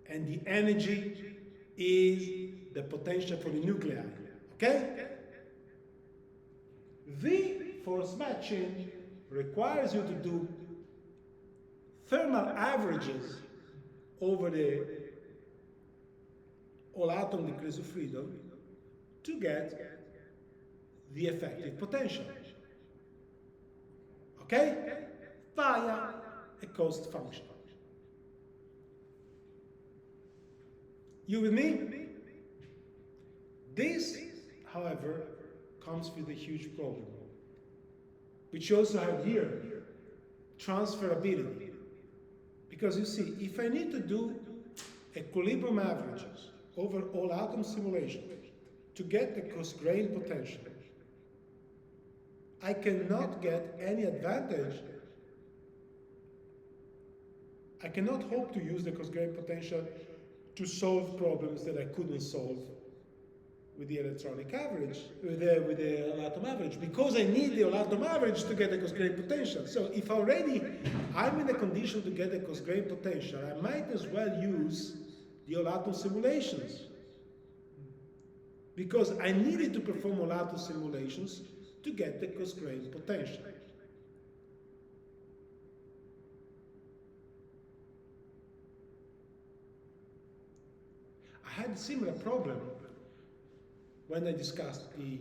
And the energy is the potential for the nuclei. Okay? The force matching requires you to do thermal averages over the all atom degrees of freedom to get the effective potential. Okay? Via a cost function. You with me? This, however, comes with a huge problem, which you also have here, transferability. Because you see, if I need to do equilibrium averages over all atom simulation to get the cost grain potential, I cannot get any advantage. I cannot hope to use the cost grain potential to solve problems that I couldn't solve with the electronic average, with the all atom average, because I need the all atom average to get the cost grain potential. So if already I'm in a condition to get the cost grain potential, I might as well use the all atom simulations, because I needed to perform all atom simulations to get the cost grain potential. I had a similar problem when I discussed the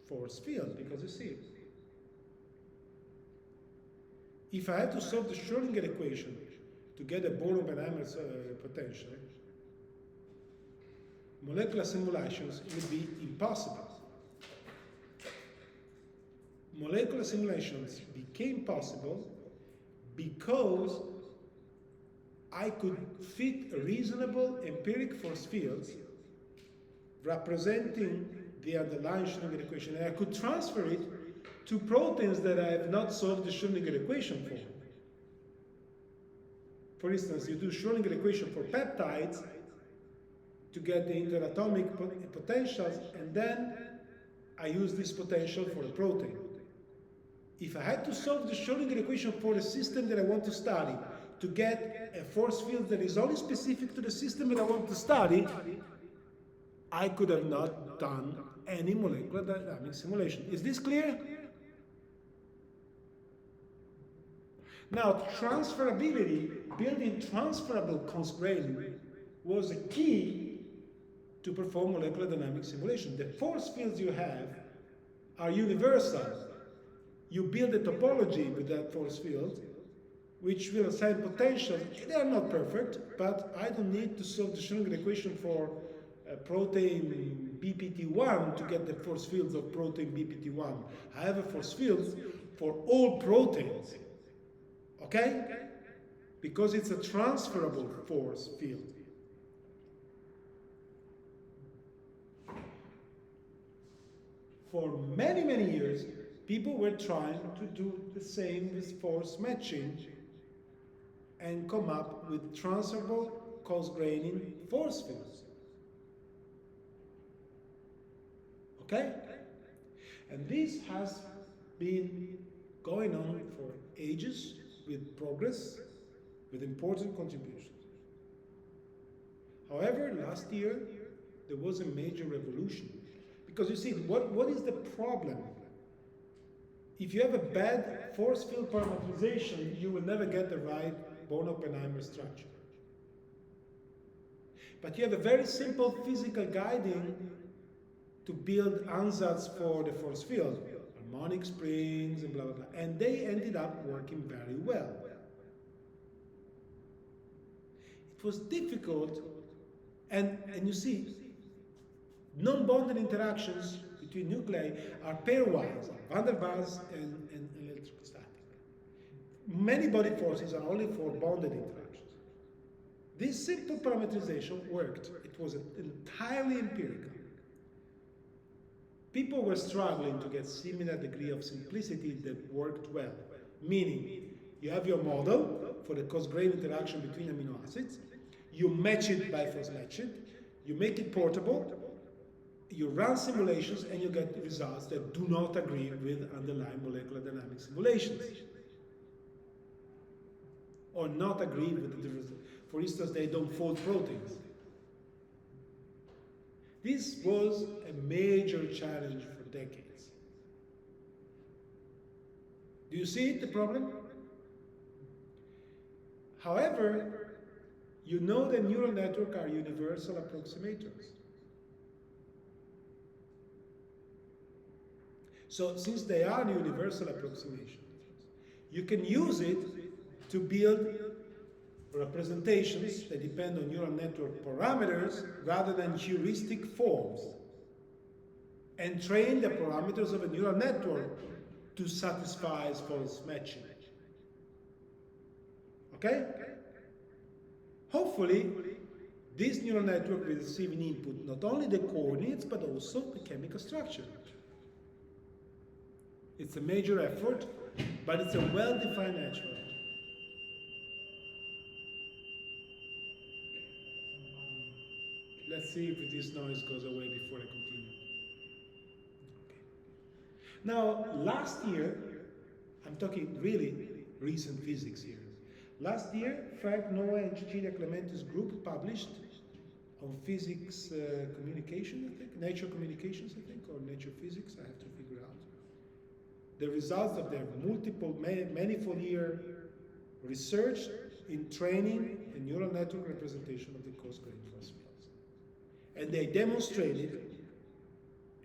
force field, because you see, if I had to solve the Schrödinger equation to get a Born-Oppenheimer potential, molecular simulations would be impossible. Molecular simulations became possible because I could fit reasonable empiric force fields representing the underlying Schrödinger equation, and I could transfer it to proteins that I have not solved the Schrödinger equation for. For instance, you do Schrödinger equation for peptides to get the interatomic potentials, and then I use this potential for a protein. If I had to solve the Schrödinger equation for a system that I want to study, to get a force field that is only specific to the system that I want to study, I could have not done any molecular dynamic simulation. Is this clear? Now, transferability, building transferable constraining, was a key to perform molecular dynamic simulation. The force fields you have are universal. You build a topology with that force field, which will assign potentials. They are not perfect, but I don't need to solve the Schrödinger equation for protein BPT1 to get the force fields of protein BPT1. I have a force field for all proteins, okay? Because it's a transferable force field. For many, many years, people were trying to do the same with force matching and come up with transferable cos-graining force fields. Okay? And this has been going on for ages with progress, with important contributions. However, last year, there was a major revolution. Because you see, what is the problem? If you have a bad force field parameterization, you will never get the right Born-Oppenheimer structure. But you have a very simple physical guiding to build ansatz for the force field, harmonic springs and blah, blah, blah. And they ended up working very well. It was difficult, and you see, non-bonded interactions between nuclei are pairwise, van der Waals and electrostatic. Many body forces are only for bonded interactions. This simple parameterization worked. It was entirely empirical. People were struggling to get similar degree of simplicity that worked well. Meaning, you have your model for the cos-grain interaction between amino acids, you match it by force matching, you make it portable, you run simulations, and you get results that do not agree with underlying molecular dynamic simulations. Or not agree with the result. For instance, they don't fold proteins. This was a major challenge for decades. Do you see it, the problem? However, you know that neural networks are universal approximators. So since they are universal approximations, you can use it to build representations that depend on neural network parameters rather than heuristic forms, and train the parameters of a neural network to satisfy false matching. Okay? Hopefully, this neural network will receive in input not only the coordinates but also the chemical structure. It's a major effort, but it's a well-defined effort. Let's see if this noise goes away before I continue. Okay. Now, last year, I'm talking really recent physics here. Last year, Frank Noah and Cecilia Clementi's group published on physics communication, I think, nature communications, I think, or nature physics, I have to figure out. The results of their multiple, manifold year research in training a neural network representation of the cos-grain force fields. And they demonstrated,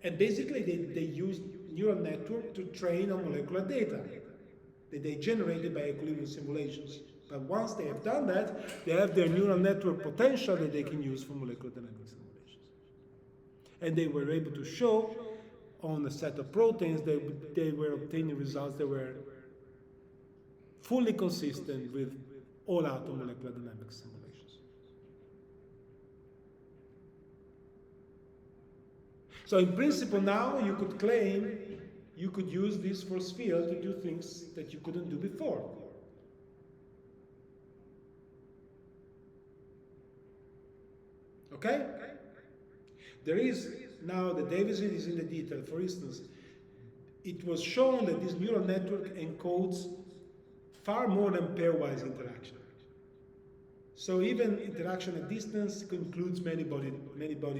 and basically they used neural network to train on molecular data that they generated by equilibrium simulations. But once they have done that, they have their neural network potential that they can use for molecular dynamic simulations. And they were able to show on a set of proteins that they were obtaining results that were fully consistent with all-atom molecular dynamics simulations. So in principle now you could claim you could use this force field to do things that you couldn't do before. Okay? There is now, the Davidson is in the detail. For instance, it was shown that this neural network encodes far more than pairwise interaction. So even interaction at distance includes many-body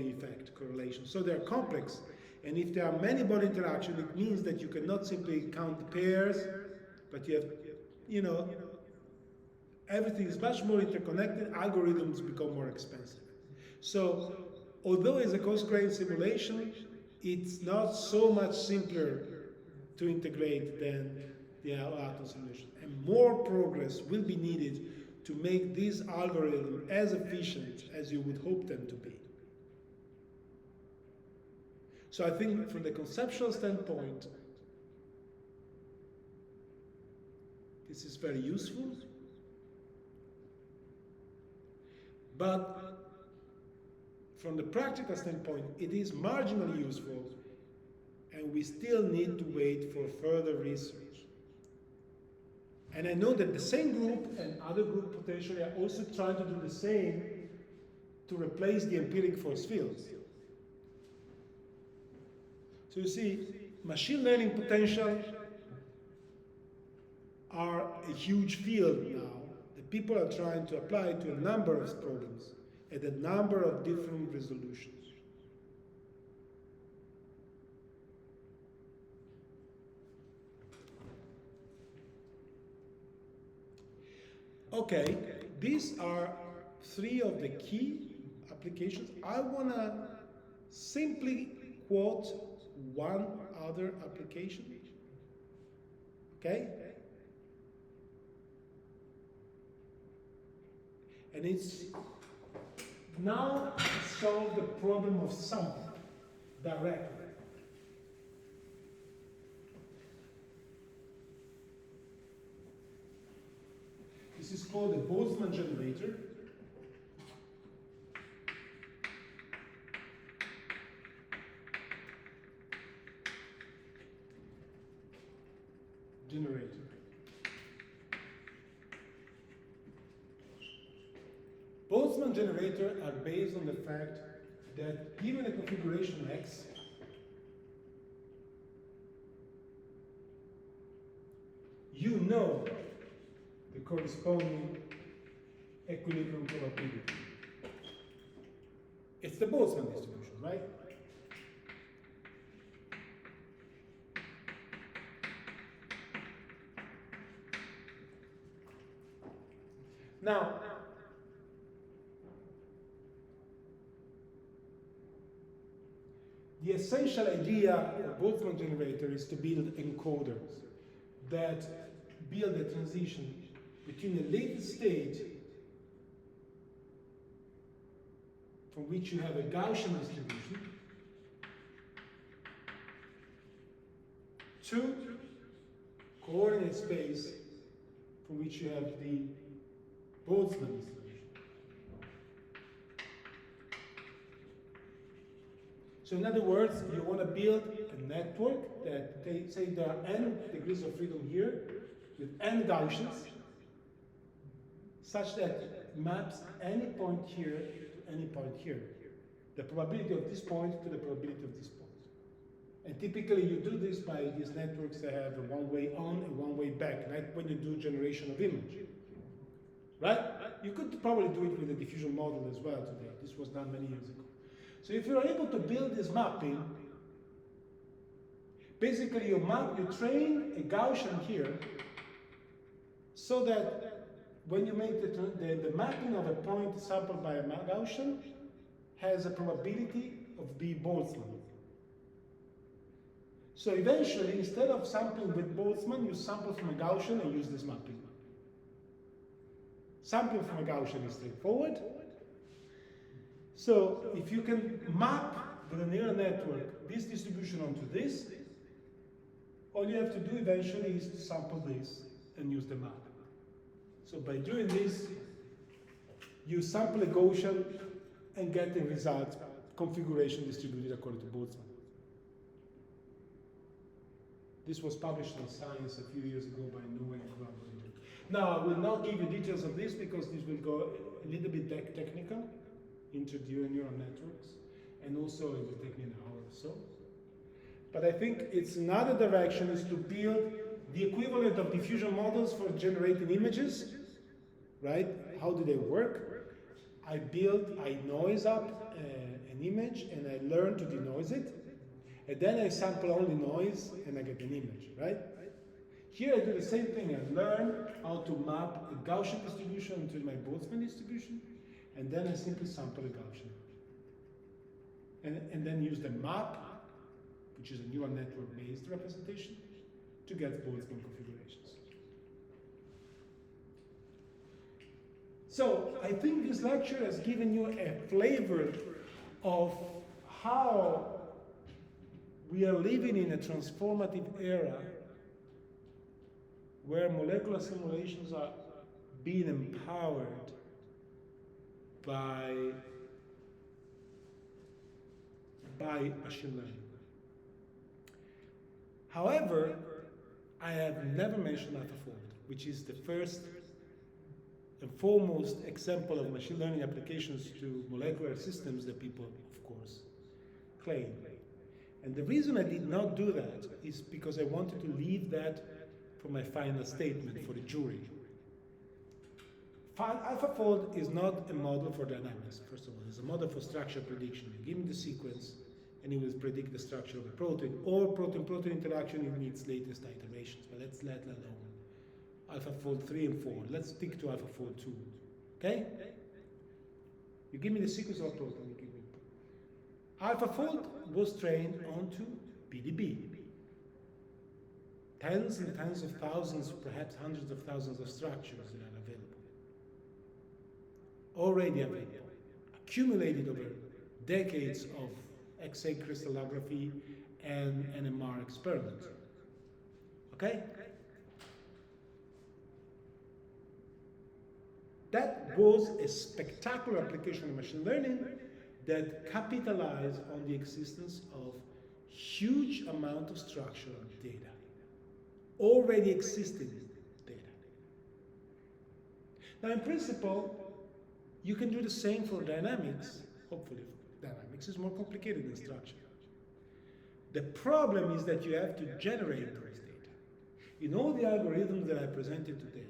effect correlation. So they're complex, and if there are many-body interaction, it means that you cannot simply count the pairs, but you have, you know, everything is much more interconnected, algorithms become more expensive. So although it's a coarse-grained simulation, it's not so much simpler to integrate than the all-atom simulation. And more progress will be needed to make these algorithms as efficient as you would hope them to be. So I think from the conceptual standpoint, this is very useful. But from the practical standpoint, it is marginally useful, and we still need to wait for further research. And I know that the same group and other groups potentially are also trying to do the same to replace the empiric force fields. So you see, machine learning potential are a huge field now that people are trying to apply to a number of problems at a number of different resolutions. Okay, these are three of the key applications. I want to simply quote one other application. Okay? And it's now solve the problem of sampling directly. This is called a Boltzmann generator. Boltzmann generators are based on the fact that given a configuration X, you know the corresponding equilibrium probability. It's the Boltzmann distribution, right? Now, the essential idea of Boltzmann generator is to build encoders that build a transition between a latent state from which you have a Gaussian distribution to coordinate space from which you have the Boltzmann distribution. So in other words, you want to build a network that, say there are n degrees of freedom here, with n Gaussians, such that it maps any point here to any point here. The probability of this point to the probability of this point. And typically you do this by these networks that have a one-way on and one-way back, like when you do generation of image. Right? You could probably do it with a diffusion model as well today. This was done many years ago. So if you're able to build this mapping, basically you train a Gaussian here so that when you make the mapping of a point sampled by a Gaussian has a probability of being Boltzmann. So eventually, instead of sampling with Boltzmann, you sample from a Gaussian and use this mapping. Sampling from a Gaussian is straightforward. So if you can map with a neural network this distribution onto this, all you have to do eventually is to sample this and use the map. So by doing this, you sample a Gaussian and get the result configuration distributed according to Boltzmann. This was published in Science a few years ago by Noah and collaborators. Now, I will not give you details of this because this will go a little bit technical into neural networks, and also it will take me an hour or so. But I think it's another direction is to build the equivalent of diffusion models for generating images, right? How do they work? I noise up an image and I learn to denoise it. And then I sample only noise and I get an image, right? Here I do the same thing. I learn how to map a Gaussian distribution to my Boltzmann distribution, and then I simply sample a Gaussian. And then use the map, which is a neural network-based representation, to get Boltzmann configurations. So I think this lecture has given you a flavor of how we are living in a transformative era where molecular simulations are being empowered by machine learning. However, I have never mentioned AlphaFold, which is the first and foremost example of machine learning applications to molecular systems that people, of course, claim. And the reason I did not do that is because I wanted to leave that for my final statement for the jury. AlphaFold is not a model for dynamics, first of all. It's a model for structure prediction. You give me the sequence, and it will predict the structure of a protein, or protein-protein interaction in its latest iterations. But let's let alone AlphaFold 3 and 4. Let's stick to AlphaFold 2. Okay? You give me the sequence of a protein. You give me. AlphaFold was trained onto PDB. Tens and tens of thousands, perhaps hundreds of thousands of structures that are available. Already available. Accumulated over decades of X-ray crystallography and NMR experiments. Okay? That was a spectacular application of machine learning that capitalized on the existence of huge amount of structural data. Already existing data. Now in principle, you can do the same for dynamics. Hopefully, dynamics is more complicated than structure. The problem is that you have to generate those data. In all the algorithms that I presented today,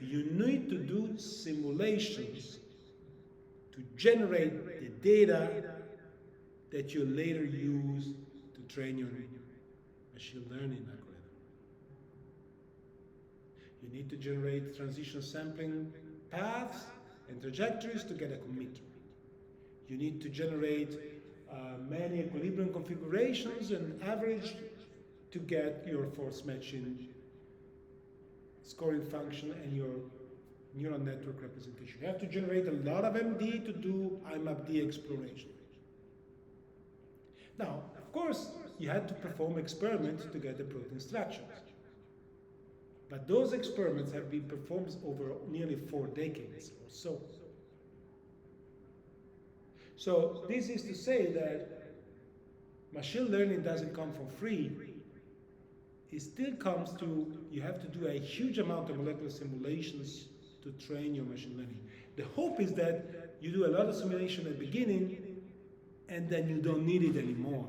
you need to do simulations to generate the data that you later use to train your machine learning algorithm. You need to generate transition sampling paths and trajectories to get a committer. You need to generate many equilibrium configurations and average to get your force matching scoring function and your neural network representation. You have to generate a lot of MD to do IMAP-D exploration. Now, of course, you had to perform experiments to get the protein structures. But those experiments have been performed over nearly 4 decades or so. So this is to say that machine learning doesn't come for free. It still comes to, you have to do a huge amount of molecular simulations to train your machine learning. The hope is that you do a lot of simulation at the beginning and then you don't need it anymore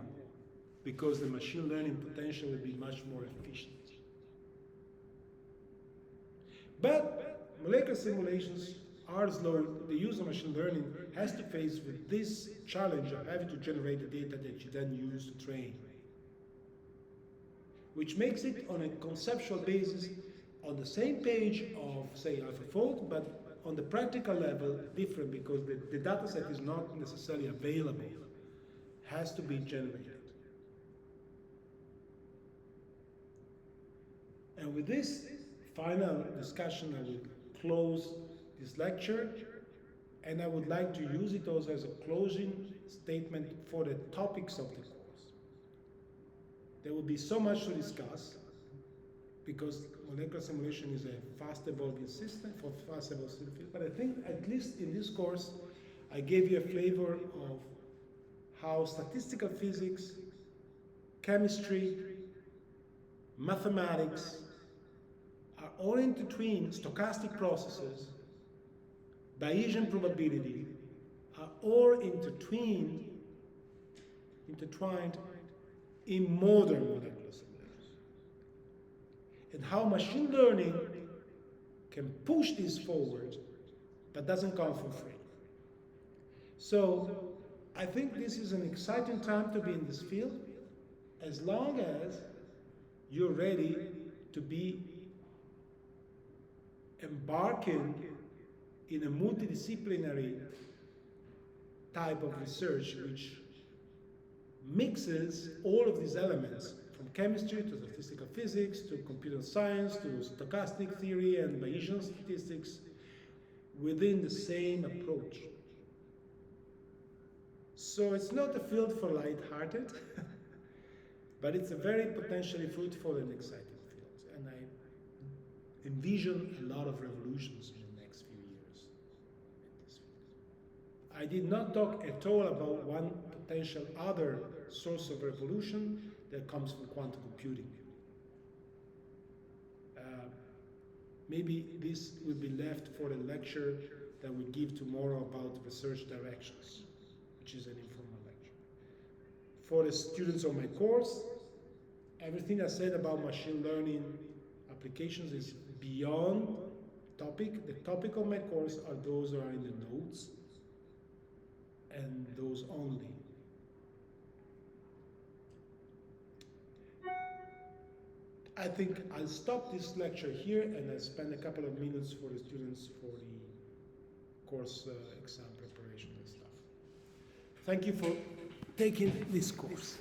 because the machine learning potential will be much more efficient. But molecular simulations are slow. The use of machine learning has to face with this challenge of having to generate the data that you then use to train, which makes it on a conceptual basis on the same page of, say, AlphaFold, but on the practical level different because the data set is not necessarily available, has to be generated. And with this final discussion, I will close this lecture, and I would like to use it also as a closing statement for the topics of the course. There will be so much to discuss, because molecular simulation is a fast evolving system for fast evolving field. But I think at least in this course, I gave you a flavor of how statistical physics, chemistry, mathematics are all intertwined, stochastic processes, Bayesian probability are all intertwined in modern molecular simulation. And how machine learning can push this forward, but doesn't come for free. So I think this is an exciting time to be in this field, as long as you're ready to be embarking in a multidisciplinary type of research which mixes all of these elements, from chemistry to statistical physics to computer science to stochastic theory and Bayesian statistics, within the same approach. So it's not a field for light-hearted, but it's a very potentially fruitful and exciting field. And I envision a lot of revolutions in the next few years in this field. I did not talk at all about one potential other source of revolution that comes from quantum computing. Maybe this will be left for a lecture that we give tomorrow about research directions, which is an informal lecture. For the students of my course, everything I said about machine learning applications is beyond topic. The topic of my course are those who are in the notes, and those only. I think I'll stop this lecture here and I'll spend a couple of minutes for the students for the course exam preparation and stuff. Thank you for taking this course.